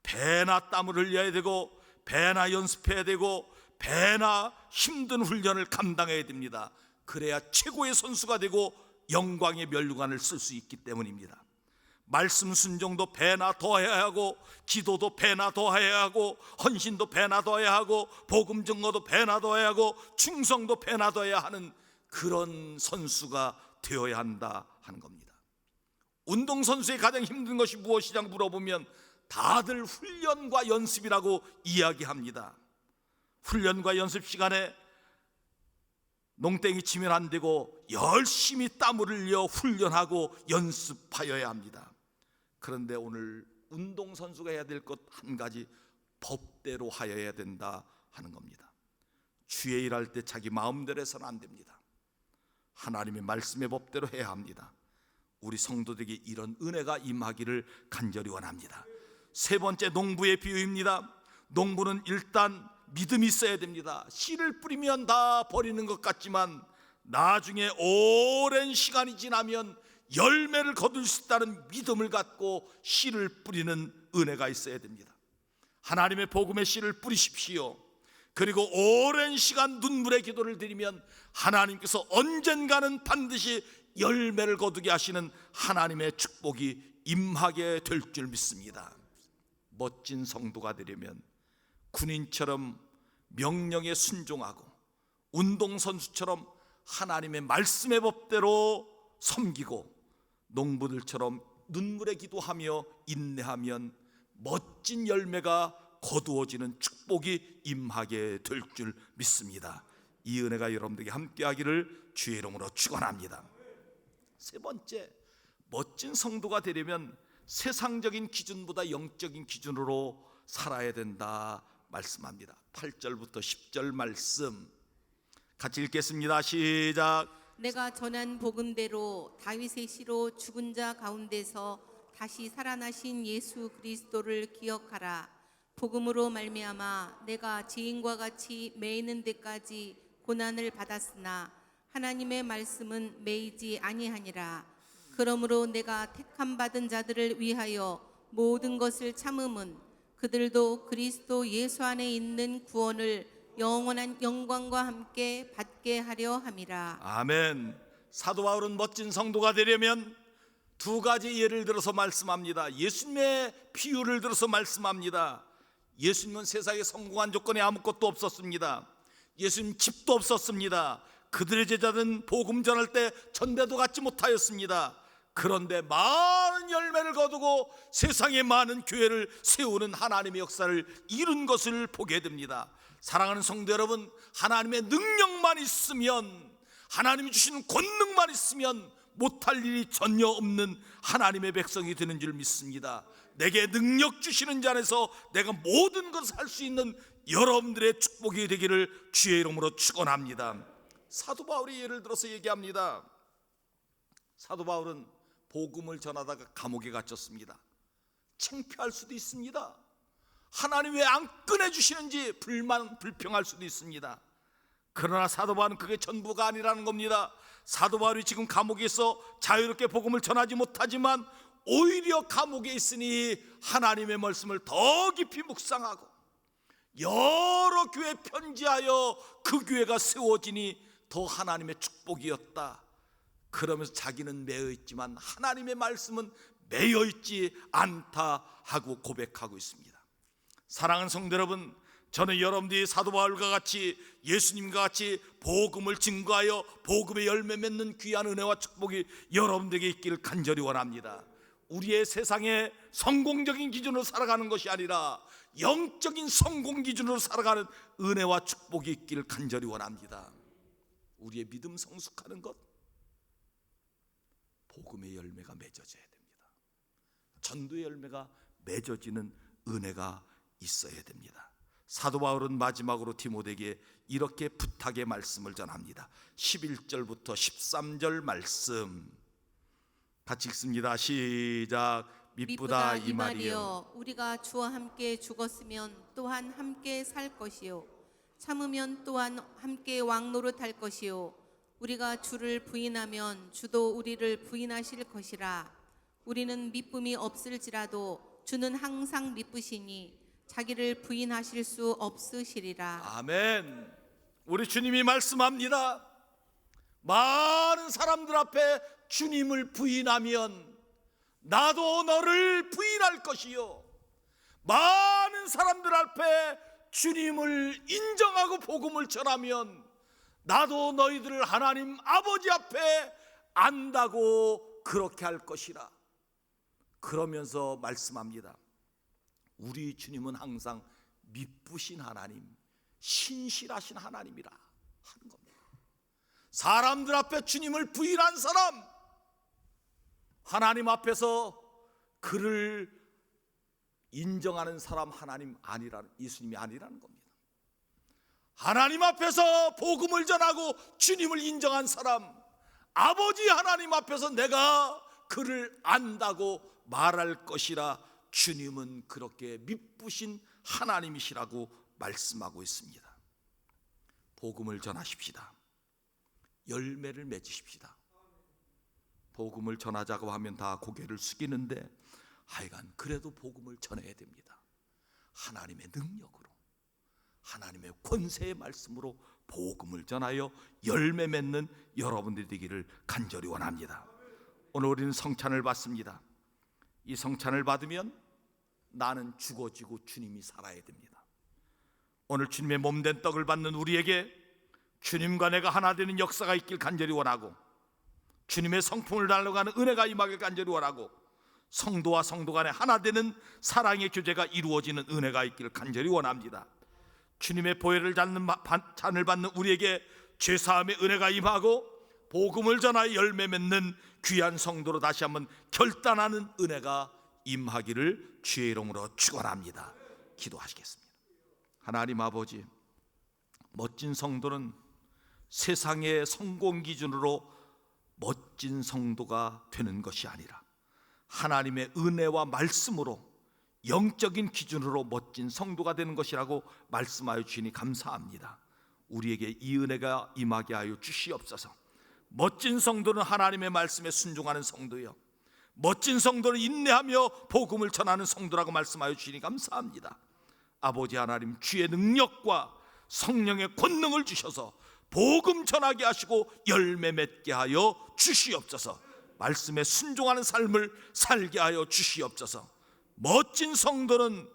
배나 땀을 흘려야 되고, 배나 연습해야 되고, 배나 힘든 훈련을 감당해야 됩니다. 그래야 최고의 선수가 되고 영광의 면류관을 쓸 수 있기 때문입니다. 말씀 순종도 배나 더 해야 하고, 기도도 배나 더 해야 하고, 헌신도 배나 더 해야 하고, 복음 증거도 배나 더 해야 하고, 충성도 배나 더 해야 하는 그런 선수가 되어야 한다 하는 겁니다. 운동선수의 가장 힘든 것이 무엇이냐고 물어보면 다들 훈련과 연습이라고 이야기합니다. 훈련과 연습 시간에 농땡이 치면 안 되고 열심히 땀을 흘려 훈련하고 연습하여야 합니다. 그런데 오늘 운동선수가 해야 될 것 한 가지, 법대로 하여야 된다 하는 겁니다. 주의 일할 때 자기 마음대로 해서는 안 됩니다. 하나님의 말씀의 법대로 해야 합니다. 우리 성도들에게 이런 은혜가 임하기를 간절히 원합니다. 세 번째, 농부의 비유입니다. 농부는 일단 믿음이 있어야 됩니다. 씨를 뿌리면 다 버리는 것 같지만 나중에 오랜 시간이 지나면 열매를 거둘 수 있다는 믿음을 갖고 씨를 뿌리는 은혜가 있어야 됩니다. 하나님의 복음의 씨를 뿌리십시오. 그리고 오랜 시간 눈물의 기도를 드리면 하나님께서 언젠가는 반드시 열매를 거두게 하시는 하나님의 축복이 임하게 될 줄 믿습니다. 멋진 성도가 되려면 군인처럼 명령에 순종하고, 운동선수처럼 하나님의 말씀의 법대로 섬기고, 농부들처럼 눈물의 기도하며 인내하면 멋진 열매가 거두어지는 축복이 임하게 될 줄 믿습니다. 이 은혜가 여러분들에게 함께하기를 주의 이름으로 축원합니다. 세 번째, 멋진 성도가 되려면 세상적인 기준보다 영적인 기준으로 살아야 된다 말씀합니다. 8절부터 10절 말씀 같이 읽겠습니다. 시작. 내가 전한 복음대로 다윗의 씨로 죽은 자 가운데서 다시 살아나신 예수 그리스도를 기억하라. 복음으로 말미암아 내가 지인과 같이 매이는 데까지 고난을 받았으나 하나님의 말씀은 매이지 아니하니라. 그러므로 내가 택함 받은 자들을 위하여 모든 것을 참음은 그들도 그리스도 예수 안에 있는 구원을 영원한 영광과 함께 받게 하려 함이라. 아멘. 사도 바울은 멋진 성도가 되려면 두 가지 예를 들어서 말씀합니다. 예수님의 비유를 들어서 말씀합니다. 예수님은 세상에 성공한 조건이 아무것도 없었습니다. 예수님 집도 없었습니다. 그들의 제자들은 복음 전할 때 전대도 갖지 못하였습니다. 그런데 많은 열매를 거두고 세상에 많은 교회를 세우는 하나님의 역사를 이룬 것을 보게 됩니다. 사랑하는 성도 여러분, 하나님의 능력만 있으면, 하나님이 주시는 권능만 있으면 못할 일이 전혀 없는 하나님의 백성이 되는 줄 믿습니다. 내게 능력 주시는 자 안에서 내가 모든 것을 할 수 있는 여러분들의 축복이 되기를 주의 이름으로 축원합니다. 사도 바울이 예를 들어서 얘기합니다. 사도 바울은 복음을 전하다가 감옥에 갇혔습니다. 창피할 수도 있습니다. 하나님 왜 안 꺼내주시는지 불평할 수도 있습니다. 그러나 사도 바울은 그게 전부가 아니라는 겁니다. 사도 바울이 지금 감옥에 있어 자유롭게 복음을 전하지 못하지만 오히려 감옥에 있으니 하나님의 말씀을 더 깊이 묵상하고 여러 교회 편지하여 그 교회가 세워지니 더 하나님의 축복이었다. 그러면서 자기는 매여 있지만 하나님의 말씀은 매여 있지 않다 하고 고백하고 있습니다. 사랑하는 성도 여러분, 저는 여러분들이 사도 바울과 같이 예수님과 같이 복음을 증거하여 복음의 열매 맺는 귀한 은혜와 축복이 여러분들에게 있기를 간절히 원합니다. 우리의 세상에 성공적인 기준으로 살아가는 것이 아니라 영적인 성공 기준으로 살아가는 은혜와 축복이 있기를 간절히 원합니다. 우리의 믿음 성숙하는 것, 복음의 열매가 맺어져야 됩니다. 전도의 열매가 맺어지는 은혜가 있어야 됩니다. 사도 바울은 마지막으로 디모데에게 이렇게 부탁의 말씀을 전합니다. 11절부터 13절 말씀 같이 읽습니다. 시작. 미쁘다 이 말이요, 우리가 주와 함께 죽었으면 또한 함께 살 것이요, 참으면 또한 함께 왕노릇할 것이요, 우리가 주를 부인하면 주도 우리를 부인하실 것이라. 우리는 미쁨이 없을지라도 주는 항상 미쁘시니 자기를 부인하실 수 없으시리라. 아멘. 우리 주님이 말씀합니다. 많은 사람들 앞에 주님을 부인하면 나도 너를 부인할 것이요, 많은 사람들 앞에 주님을 인정하고 복음을 전하면 나도 너희들을 하나님 아버지 앞에 안다고 그렇게 할 것이라. 그러면서 말씀합니다. 우리 주님은 항상 미쁘신 하나님, 신실하신 하나님이라 하는 겁니다. 사람들 앞에 주님을 부인한 사람, 하나님 앞에서 그를 인정하는 사람 하나님 아니라는, 예수님이 아니라는 겁니다. 하나님 앞에서 복음을 전하고 주님을 인정한 사람, 아버지 하나님 앞에서 내가 그를 안다고 말할 것이라. 주님은 그렇게 미쁘신 하나님이시라고 말씀하고 있습니다. 복음을 전하십시다. 열매를 맺으십시다. 복음을 전하자고 하면 다 고개를 숙이는데 하여간 그래도 복음을 전해야 됩니다. 하나님의 능력으로, 하나님의 권세의 말씀으로 복음을 전하여 열매 맺는 여러분들이 되기를 간절히 원합니다. 오늘 우리는 성찬을 받습니다. 이 성찬을 받으면 나는 죽어지고 주님이 살아야 됩니다. 오늘 주님의 몸된 떡을 받는 우리에게 주님과 내가 하나 되는 역사가 있길 간절히 원하고, 주님의 성품을 달려가는 은혜가 임하길 간절히 원하고, 성도와 성도 간에 하나 되는 사랑의 교제가 이루어지는 은혜가 있기를 간절히 원합니다. 주님의 보혈을 잔을 받는 우리에게 죄사함의 은혜가 임하고 복음을 전하여 열매 맺는 귀한 성도로 다시 한번 결단하는 은혜가 임하기를 주의 이름으로 축원합니다. 기도하시겠습니다. 하나님 아버지, 멋진 성도는 세상의 성공 기준으로 멋진 성도가 되는 것이 아니라 하나님의 은혜와 말씀으로 영적인 기준으로 멋진 성도가 되는 것이라고 말씀하여 주시니 감사합니다. 우리에게 이 은혜가 임하게 하여 주시옵소서. 멋진 성도는 하나님의 말씀에 순종하는 성도요, 멋진 성도는 인내하며 복음을 전하는 성도라고 말씀하여 주시니 감사합니다. 아버지 하나님, 주의 능력과 성령의 권능을 주셔서 복음 전하게 하시고 열매 맺게 하여 주시옵소서. 말씀에 순종하는 삶을 살게 하여 주시옵소서. 멋진 성도는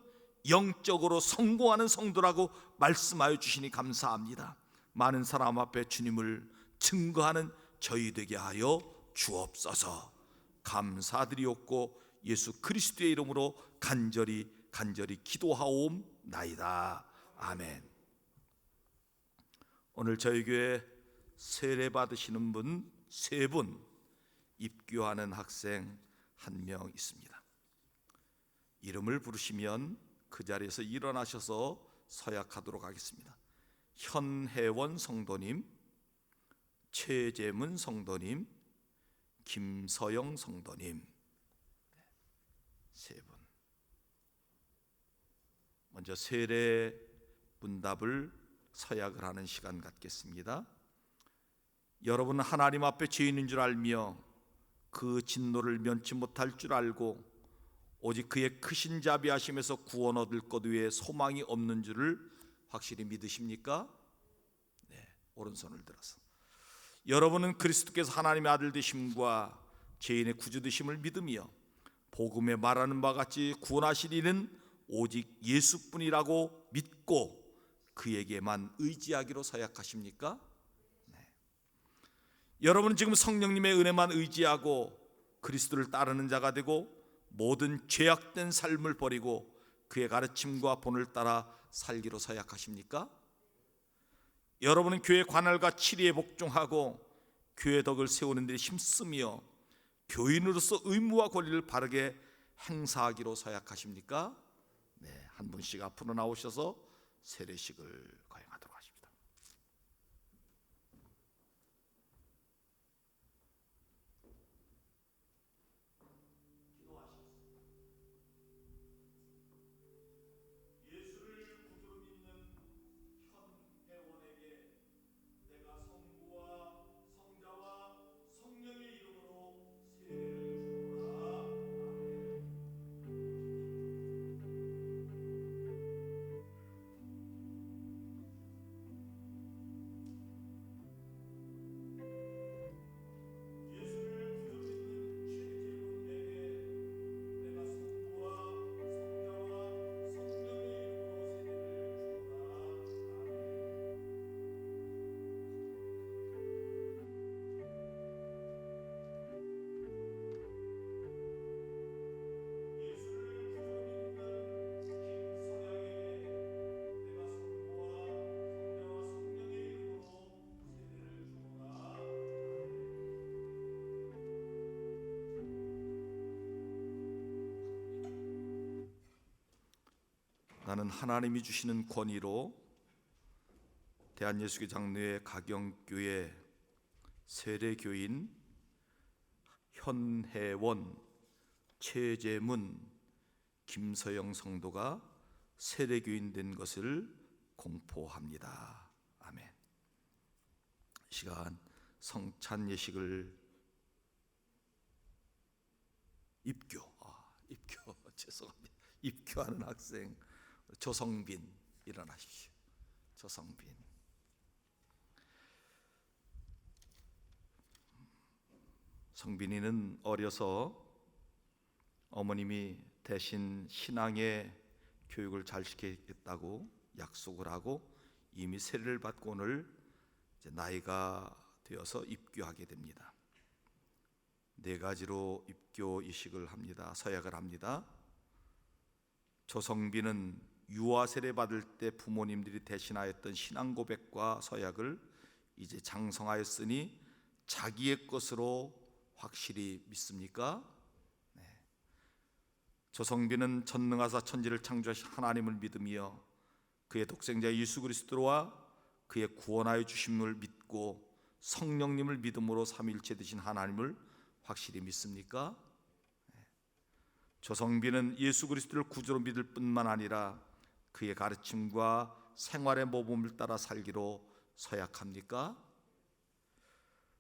영적으로 성공하는 성도라고 말씀하여 주시니 감사합니다. 많은 사람 앞에 주님을 증거하는 저희 되게 하여 주옵소서. 감사드리옵고 예수 그리스도의 이름으로 간절히 기도하옵나이다. 아멘. 오늘 저희 교회 세례 받으시는 분 3분, 입교하는 학생 1명 있습니다. 이름을 부르시면 그 자리에서 일어나셔서 서약하도록 하겠습니다. 현혜원 성도님, 최재문 성도님, 김서영 성도님, 3분. 먼저 세례 문답을 서약을 하는 시간 갖겠습니다. 여러분은 하나님 앞에 죄인인 줄 알며 그 진노를 면치 못할 줄 알고 오직 그의 크신 자비하심에서 구원 얻을 것 외에 소망이 없는 줄을 확실히 믿으십니까? 네, 오른손을 들어서. 여러분은 그리스도께서 하나님의 아들 되심과 죄인의 구주 되심을 믿으며 복음에 말하는 바와 같이 구원하실 이는 오직 예수뿐이라고 믿고 그에게만 의지하기로 서약하십니까? 네. 여러분은 지금 성령님의 은혜만 의지하고 그리스도를 따르는 자가 되고 모든 죄악된 삶을 버리고 그의 가르침과 본을 따라 살기로 서약하십니까? 여러분은 교회 관할과 치리에 복종하고 교회 덕을 세우는 데 힘쓰며 교인으로서 의무와 권리를 바르게 행사하기로 서약하십니까? 네, 한 분씩 앞으로 나오셔서 세례식을 거행하도록 하십니다. 예수를 구주로 믿는 현혜원에게 내가 성부와 성자와 성령의 이름으로 세례를 주노라. 나는 하나님이 주시는 권위로 대한예수교 장로회 가경교회 세례교인 현혜원, 최재문, 김서영 성도가 세례교인 된 것을 공포합니다. 아멘. 이 시간 성찬 예식을 입교 죄송합니다. 입교하는 학생 조성빈 일어나십시오. 조성빈. 성빈이는 어려서 어머님이 대신 신앙의 교육을 잘 시키겠다고 약속을 하고 이미 세례를 받고 오늘 이제 나이가 되어서 입교하게 됩니다. 4가지로 입교 이식을 합니다. 서약을 합니다. 조성빈은 유아 세례 받을 때 부모님들이 대신하였던 신앙 고백과 서약을 이제 장성하였으니 자기의 것으로 확실히 믿습니까? 네. 조성빈은 전능하사 천지를 창조하신 하나님을 믿으며 그의 독생자 예수 그리스도와 그의 구원하여 주심을 믿고 성령님을 믿음으로 삼위일체 되신 하나님을 확실히 믿습니까? 네. 조성빈은 예수 그리스도를 구주로 믿을 뿐만 아니라 그의 가르침과 생활의 모범을 따라 살기로 서약합니까?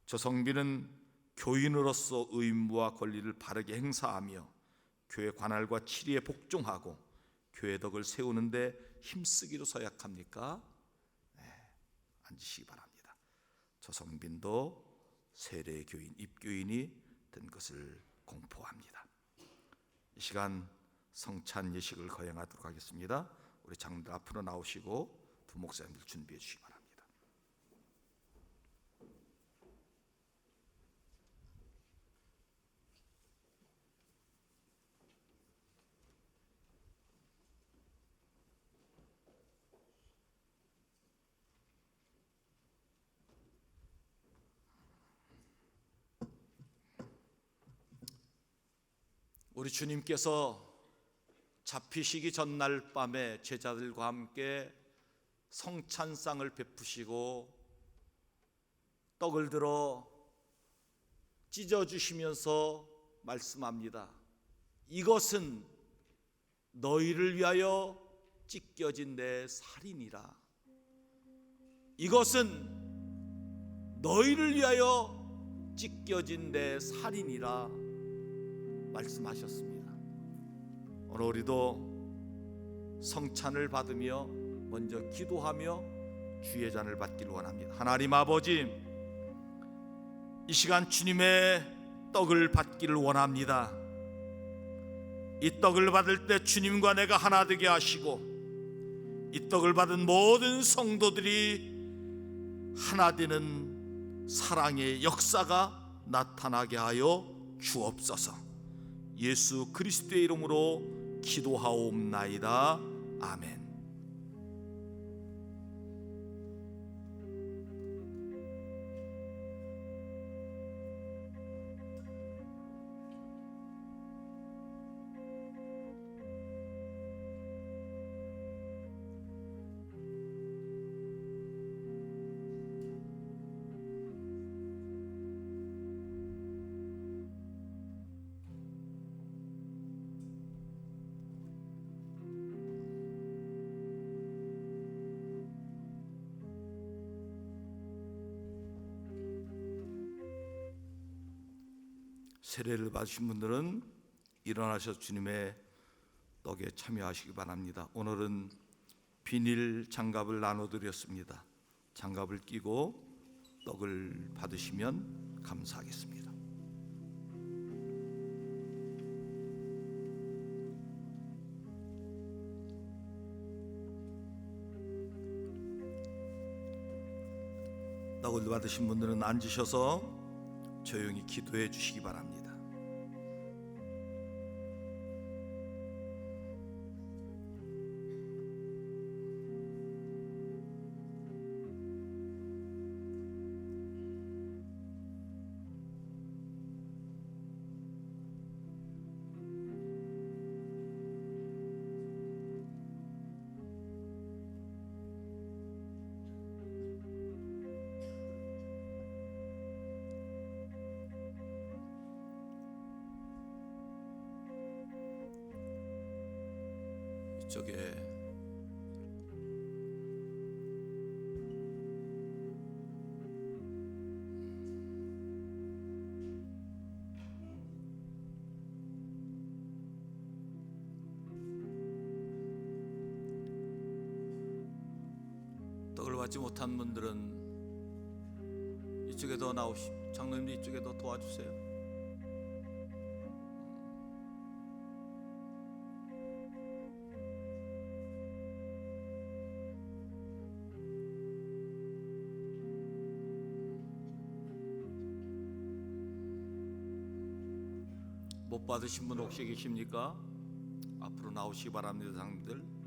조성빈은 교인으로서 의무와 권리를 바르게 행사하며 교회 관할과 치리에 복종하고 교회 덕을 세우는데 힘쓰기로 서약합니까? 네, 앉으시기 바랍니다. 조성빈도 세례교인, 입교인이 된 것을 공포합니다. 이 시간 성찬 예식을 거행하도록 하겠습니다. 우리 장로들 앞으로 나오시고 부목사님들 준비해 주시기 바랍니다. 우리 주님께서 잡히시기 전날 밤에 제자들과 함께 성찬상을 베푸시고 떡을 들어 찢어 주시면서 말씀합니다. 이것은 너희를 위하여 찢겨진 내 살이니라. 이것은 너희를 위하여 찢겨진 내 살이니라 말씀하셨습니다. 오늘 우리도 성찬을 받으며 먼저 기도하며 주의 잔을 받기를 원합니다. 하나님 아버지, 이 시간 주님의 떡을 받기를 원합니다. 이 떡을 받을 때 주님과 내가 하나 되게 하시고, 이 떡을 받은 모든 성도들이 하나 되는 사랑의 역사가 나타나게 하여 주옵소서. 예수 그리스도의 이름으로 기도하옵나이다. 아멘. 세례를 받으신 분들은 일어나셔서 주님의 떡에 참여하시기 바랍니다. 오늘은 비닐 장갑을 나눠드렸습니다. 장갑을 끼고 떡을 받으시면 감사하겠습니다. 떡을 받으신 분들은 앉으셔서 조용히 기도해 주시기 바랍니다. 이쪽에 떡을 받지 못한 분들은 이쪽에 더 나오시, 장로님들 이쪽에 더 도와주세요. 못 받으신 분 혹시 계십니까? 앞으로 나오시기 바랍니다, 장님들.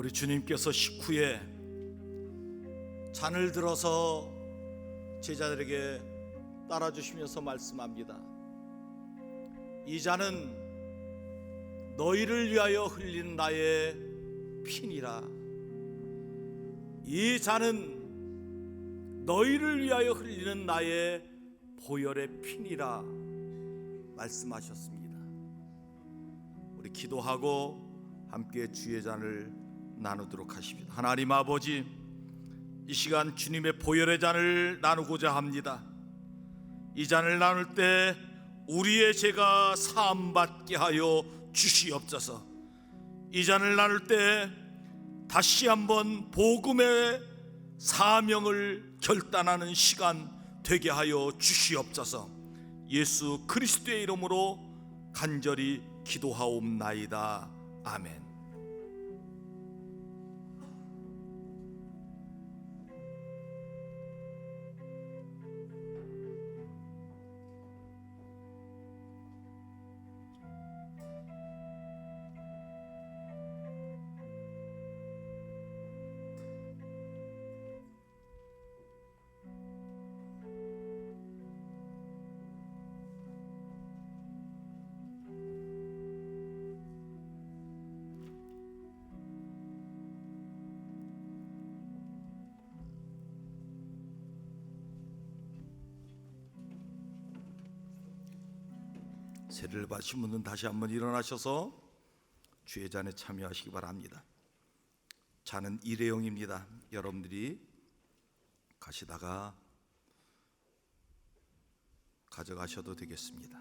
우리 주님께서 식후에 잔을 들어서 제자들에게 따라주시면서 말씀합니다. 이 잔은 너희를 위하여 흘린 나의 피니라. 이 잔은 너희를 위하여 흘리는 나의 보혈의 피니라 말씀하셨습니다. 우리 기도하고 함께 주의 잔을 나누도록 하십니다. 하나님 아버지, 이 시간 주님의 보혈의 잔을 나누고자 합니다. 이 잔을 나눌 때 우리의 죄가 사함받게 하여 주시옵소서. 이 잔을 나눌 때 다시 한번 복음의 사명을 결단하는 시간 되게 하여 주시옵소서. 예수 그리스도의 이름으로 간절히 기도하옵나이다. 아멘. 세례를 받으신 분은 다시 한번 일어나셔서 주의 잔에 참여하시기 바랍니다. 잔은 일회용입니다. 여러분들이 가시다가 가져가셔도 되겠습니다.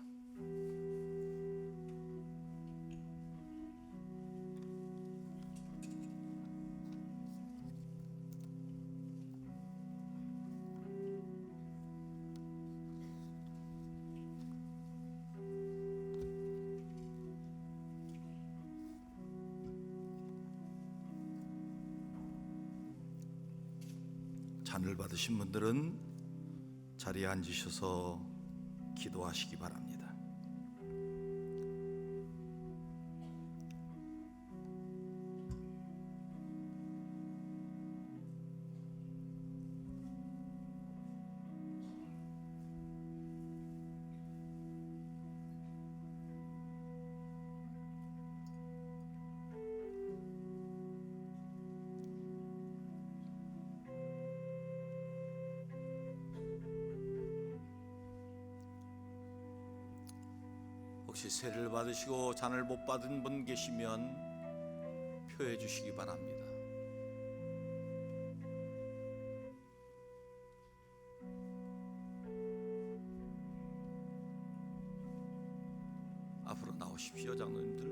잔을 받으신 분들은 자리에 앉으셔서 기도하시기 바랍니다. 혹시 세례를 받으시고 잔을 못 받은 분 계시면 표해 주시기 바랍니다. 앞으로 나오십시오, 장로님들.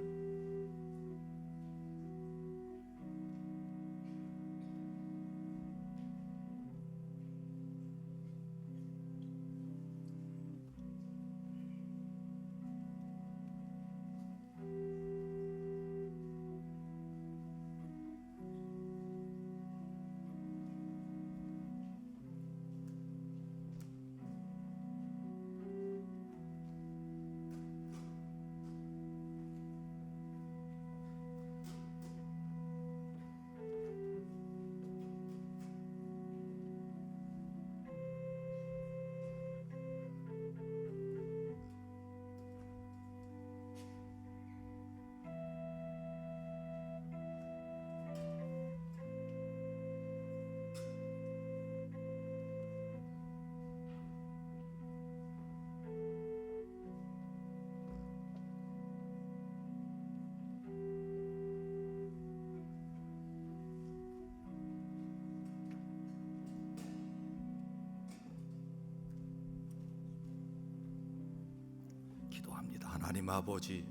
기도합니다. 하나님 아버지,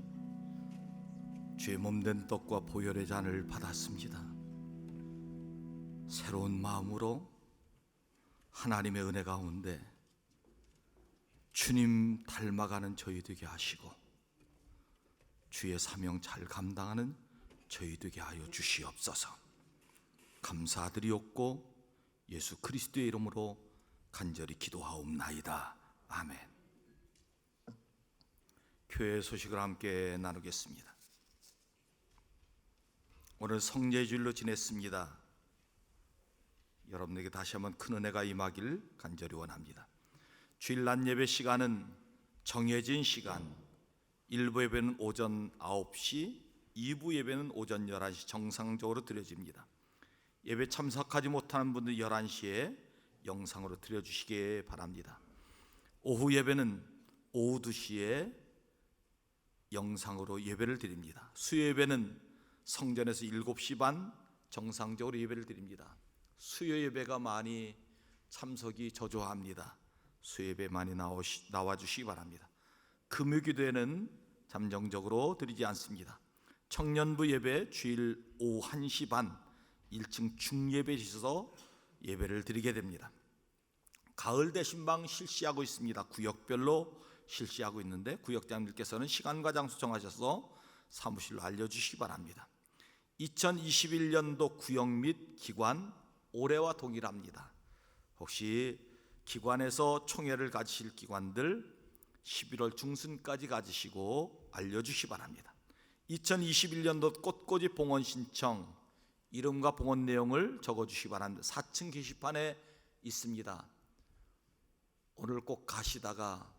주의 몸된 떡과 보혈의 잔을 받았습니다. 새로운 마음으로 하나님의 은혜 가운데 주님 닮아가는 저희 되게 하시고 주의 사명 잘 감당하는 저희 되게 하여 주시옵소서. 감사드리옵고 예수 그리스도의 이름으로 간절히 기도하옵나이다. 아멘. 교회의 소식을 함께 나누겠습니다. 오늘 성례주일로 지냈습니다. 여러분에게 다시 한번 큰 은혜가 임하길 간절히 원합니다. 주일 낮 예배 시간은 정해진 시간, 1부 예배는 오전 9시, 2부 예배는 오전 11시 정상적으로 드려집니다. 예배 참석하지 못하는 분들 11시에 영상으로 드려주시기 바랍니다. 오후 예배는 오후 2시에 영상으로 예배를 드립니다. 수요 예배는 성전에서 7시 반 정상적으로 예배를 드립니다. 수요 예배가 많이 참석이 저조합니다. 수요 예배 많이 나와주시기 바랍니다. 금요기도에는 잠정적으로 드리지 않습니다. 청년부 예배 주일 오후 1시 반 1층 중예배실에서 예배를 드리게 됩니다. 가을 대신방 실시하고 있습니다. 구역별로 실시하고 있는데 구역장님께서는 시간과 장소 정하셔서 사무실로 알려주시기 바랍니다. 2021년도 구역 및 기관 올해와 동일합니다. 혹시 기관에서 총회를 가지실 기관들 11월 중순까지 가지시고 알려주시기 바랍니다. 2021년도 꽃꽂이 봉헌 신청 이름과 봉헌 내용을 적어주시기 바랍니다. 4층 게시판에 있습니다. 오늘 꼭 가시다가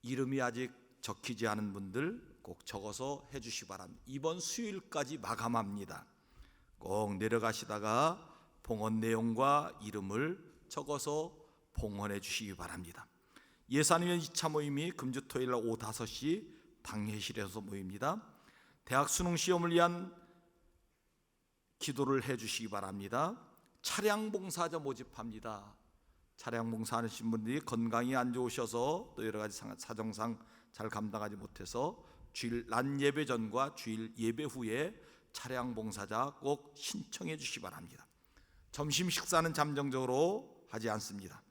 이름이 아직 적히지 않은 분들 꼭 적어서 해주시기 바랍니다. 이번 수요일까지 마감합니다. 꼭 내려가시다가 봉헌 내용과 이름을 적어서 봉헌해 주시기 바랍니다. 예산위원 2차 모임이 금주 토요일 날 오후 5시 당회실에서 모입니다. 대학 수능 시험을 위한 기도를 해 주시기 바랍니다. 차량 봉사자 모집합니다. 차량 봉사하시는 분들이 건강이 안 좋으셔서 또 여러 가지 사정상 잘 감당하지 못해서 주일 낮 예배 전과 주일 예배 후에 차량 봉사자 꼭 신청해 주시기 바랍니다. 점심 식사는 잠정적으로 하지 않습니다.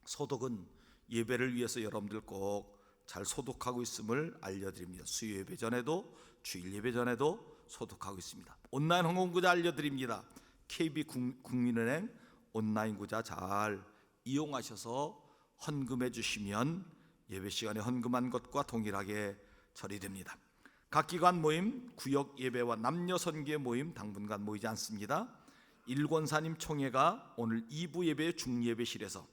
소독은 예배를 위해서 여러분들 꼭 잘 소독하고 있음을 알려드립니다. 수요 예배 전에도 주일 예배 전에도 소독하고 있습니다. 온라인 헌금구자 알려드립니다. KB국민은행 온라인 구자 잘 이용하셔서 헌금해 주시면 예배 시간에 헌금한 것과 동일하게 처리됩니다. 각 기관 모임, 구역 예배와 남녀 선교회 모임 당분간 모이지 않습니다. 일권사님 총회가 오늘 2부 예배 중예배실에서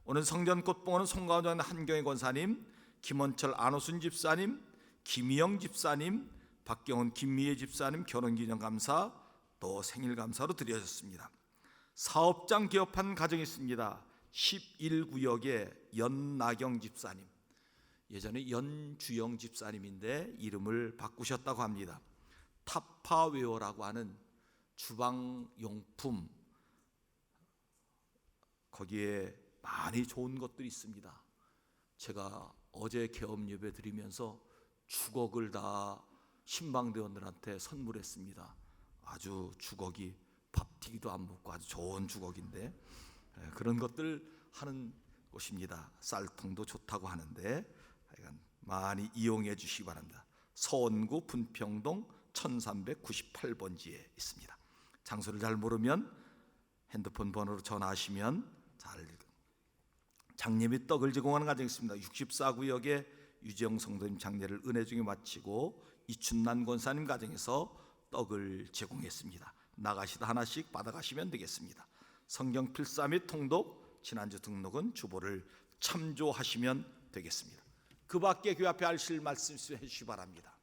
오늘 성전꽃봉헌은 송가원 한경애 권사님, 김원철 안호순 집사님, 김희영 집사님, 박경훈 김미애 집사님 결혼기념감사 또 생일감사로 드려졌습니다. 사업장 개업한 가정이 있습니다. 11구역의 연나경 집사님, 예전에 연주영 집사님인데 이름을 바꾸셨다고 합니다. 타파웨어라고 하는 주방용품, 거기에 많이 좋은 것들이 있습니다. 제가 어제 개업 예배 드리면서 주걱을 다 신방대원들한테 선물했습니다. 아주 주걱이 밥 튀기도 안 먹고 아주 좋은 주걱인데 그런 것들 하는 곳입니다. 쌀통도 좋다고 하는데 많이 이용해 주시기 바랍니다. 서원구 분평동 1398번지에 있습니다. 장소를 잘 모르면 핸드폰 번호로 전화하시면 잘 장례 및 떡을 제공하는 가정이 있습니다. 64구역에 유재영 성도님 장례를 은혜 중에 마치고 이춘난 권사님 가정에서 떡을 제공했습니다. 나가시다 하나씩 받아가시면 되겠습니다. 성경 필사 및 통독, 지난주 등록은 주보를 참조하시면 되겠습니다. 그 밖에 교회 앞에 하실 말씀 있으면 해주시기 바랍니다.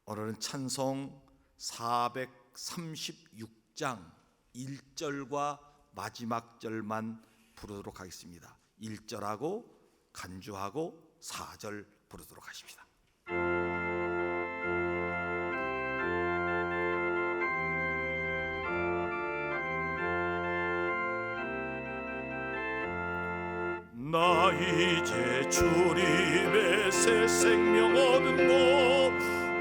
오늘은 찬송 436장 1절과 마지막 절만 부르도록 하겠습니다. 1절하고 간주하고 4절 부르도록 하십시다. 나 이제 주님의 새 생명 얻은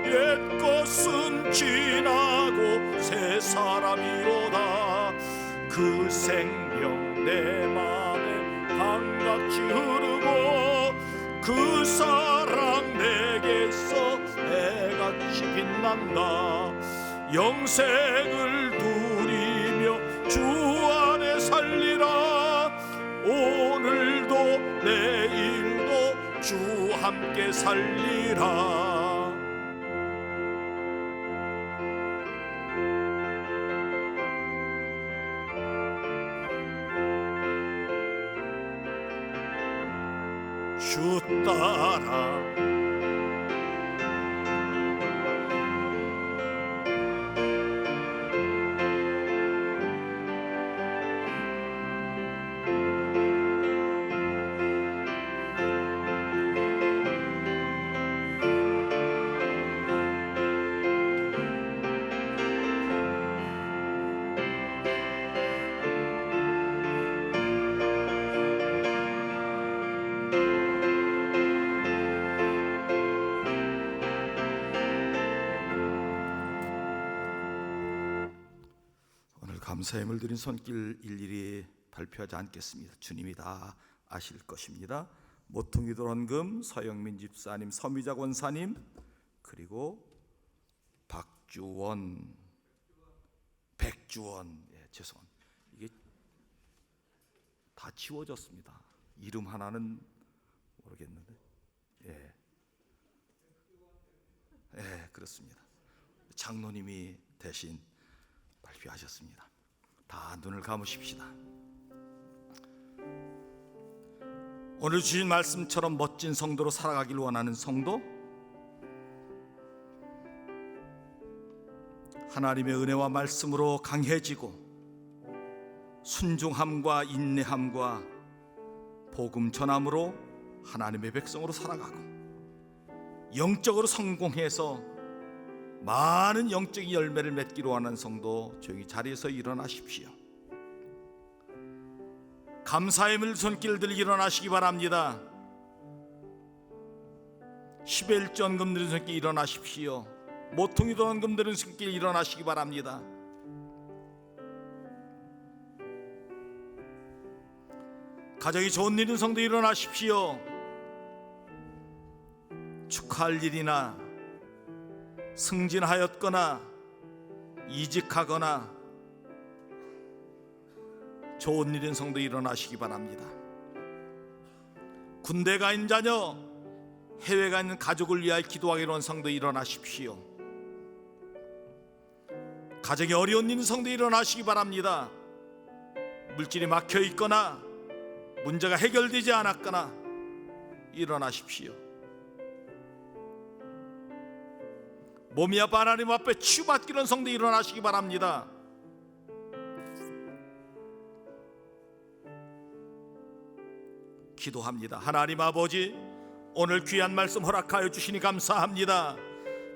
옛 것은 지나고 새 사람이로다. 그 생명 내 맘에 강같이 흐르고 그 사랑 내게서 해같이 빛난다. 영생을 누리며 주 안에 살리라. 오늘도 내일도 주 함께 살리라. 주 따라 감사함을 드린 손길 일일이 발표하지 않겠습니다. 주님이 다 아실 것입니다. 모퉁이 도원금 서영민 집사님, 서미자 권사님, 그리고 박주원, 백주원, 죄송합니다. 이게 다 지워졌습니다. 이름 하나는 모르겠는데, 그렇습니다. 장로님이 대신 발표하셨습니다. 다 눈을 감으십시다. 오늘 주신 말씀처럼 멋진 성도로 살아가길 원하는 성도, 하나님의 은혜와 말씀으로 강해지고 순종함과 인내함과 복음 전함으로 하나님의 백성으로 살아가고 영적으로 성공해서 많은 영적인 열매를 맺기로 하는 성도, 조용히 자리에서 일어나십시오. 감사의 손길들 일어나시기 바랍니다. 시벨전금 드린 손길 일어나십시오. 모퉁이 도원금 드린 손길 일어나시기 바랍니다. 가정이 좋은 일인 성도 일어나십시오. 축하할 일이나 승진하였거나 이직하거나 좋은 일인 성도 일어나시기 바랍니다. 군대 가 있는 자녀, 해외 가 있는 가족을 위하여 기도하기로 한 성도 일어나십시오. 가정이 어려운 일인 성도 일어나시기 바랍니다. 물질이 막혀 있거나 문제가 해결되지 않았거나 일어나십시오. 몸이 아파 하나님 앞에 치유받기로 한 성도 일어나시기 바랍니다. 기도합니다. 하나님 아버지, 오늘 귀한 말씀 허락하여 주시니 감사합니다.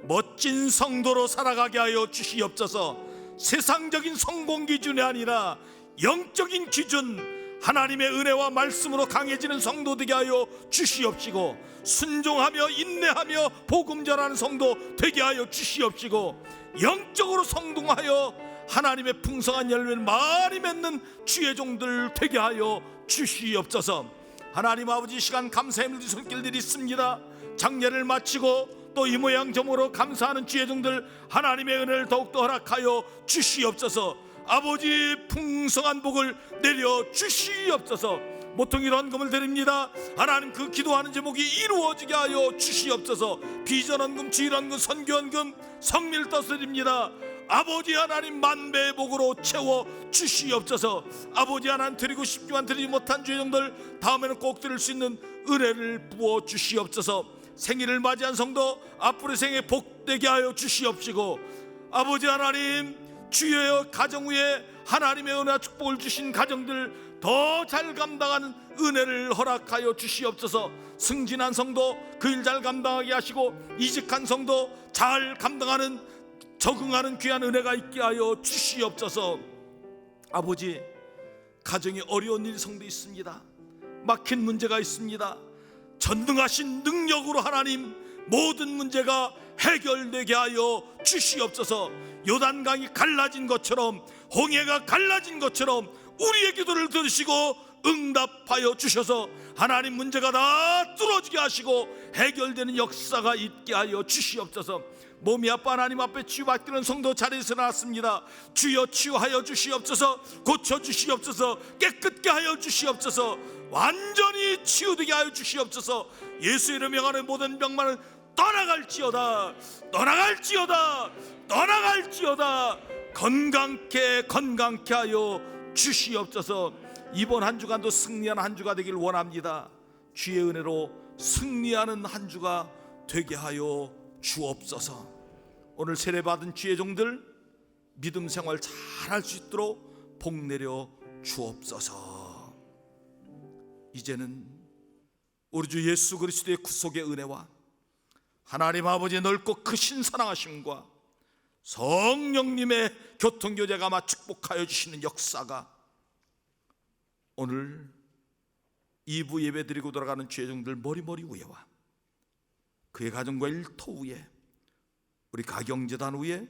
멋진 성도로 살아가게 하여 주시옵소서. 세상적인 성공 기준이 아니라 영적인 기준, 하나님의 은혜와 말씀으로 강해지는 성도 되게 하여 주시옵시고, 순종하며 인내하며 복음 전하는 성도 되게 하여 주시옵시고, 영적으로 성공하여 하나님의 풍성한 열매를 많이 맺는 주의 종들 되게 하여 주시옵소서. 하나님 아버지, 시간 감사의 손길들이 있습니다. 장례를 마치고 또 이 모양 저모로 감사하는 주의 종들, 하나님의 은혜를 더욱더 허락하여 주시옵소서. 아버지, 풍성한 복을 내려 주시옵소서. 모퉁이 헌금을 드립니다. 하나님, 그 기도하는 제목이 이루어지게 하여 주시옵소서. 비전 헌금, 지일 헌금, 선교 헌금, 성밀 떠드립니다. 아버지 하나님, 만배의 복으로 채워 주시옵소서. 아버지 하나님, 드리고 싶지만 드리지 못한 주의 종들 다음에는 꼭 드릴 수 있는 은혜를 부어 주시옵소서. 생일을 맞이한 성도 앞으로의 생에 복되게 하여 주시옵시고, 아버지 하나님, 주여 가정 위에 하나님의 은혜와 축복을 주신 가정들 더 잘 감당하는 은혜를 허락하여 주시옵소서. 승진한 성도 그 일 잘 감당하게 하시고, 이직한 성도 잘 감당하는, 적응하는 귀한 은혜가 있게 하여 주시옵소서. 아버지, 가정이 어려운 일 성도 있습니다. 막힌 문제가 있습니다. 전능하신 능력으로 하나님, 모든 문제가 해결되게 하여 주시옵소서. 요단강이 갈라진 것처럼, 홍해가 갈라진 것처럼 우리의 기도를 들으시고 응답하여 주셔서 하나님, 문제가 다 뚫어지게 하시고 해결되는 역사가 있게 하여 주시옵소서. 몸이 아파 하나님 앞에 치유받기는 성도 자리에서 나왔습니다. 주여 치유하여 주시옵소서. 고쳐주시옵소서. 깨끗게 하여 주시옵소서. 완전히 치유되게 하여 주시옵소서. 예수 이름 명하는 모든 병만은 떠나갈지어다, 떠나갈지어다, 떠나갈지어다. 건강케 하여 주시옵소서. 이번 한 주간도 승리한 한 주가 되길 원합니다. 주의 은혜로 승리하는 한 주가 되게 하여 주옵소서. 오늘 세례받은 주의 종들 믿음 생활 잘할 수 있도록 복 내려 주옵소서. 이제는 우리 주 예수 그리스도의 구속의 은혜와 하나님 아버지의 넓고 크신 사랑하심과 성령님의 교통교제가 마 축복하여 주시는 역사가 오늘 2부 예배 드리고 돌아가는 주의 종들 머리머리 위에와 그의 가정과 일터 위에 우리 가경재단 위에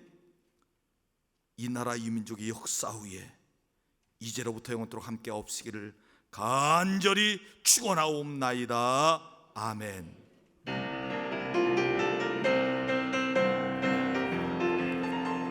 이 나라 이 민족의 역사 위에 이제로부터 영원토록 함께 없으기를 간절히 축원하옵나이다. 아멘.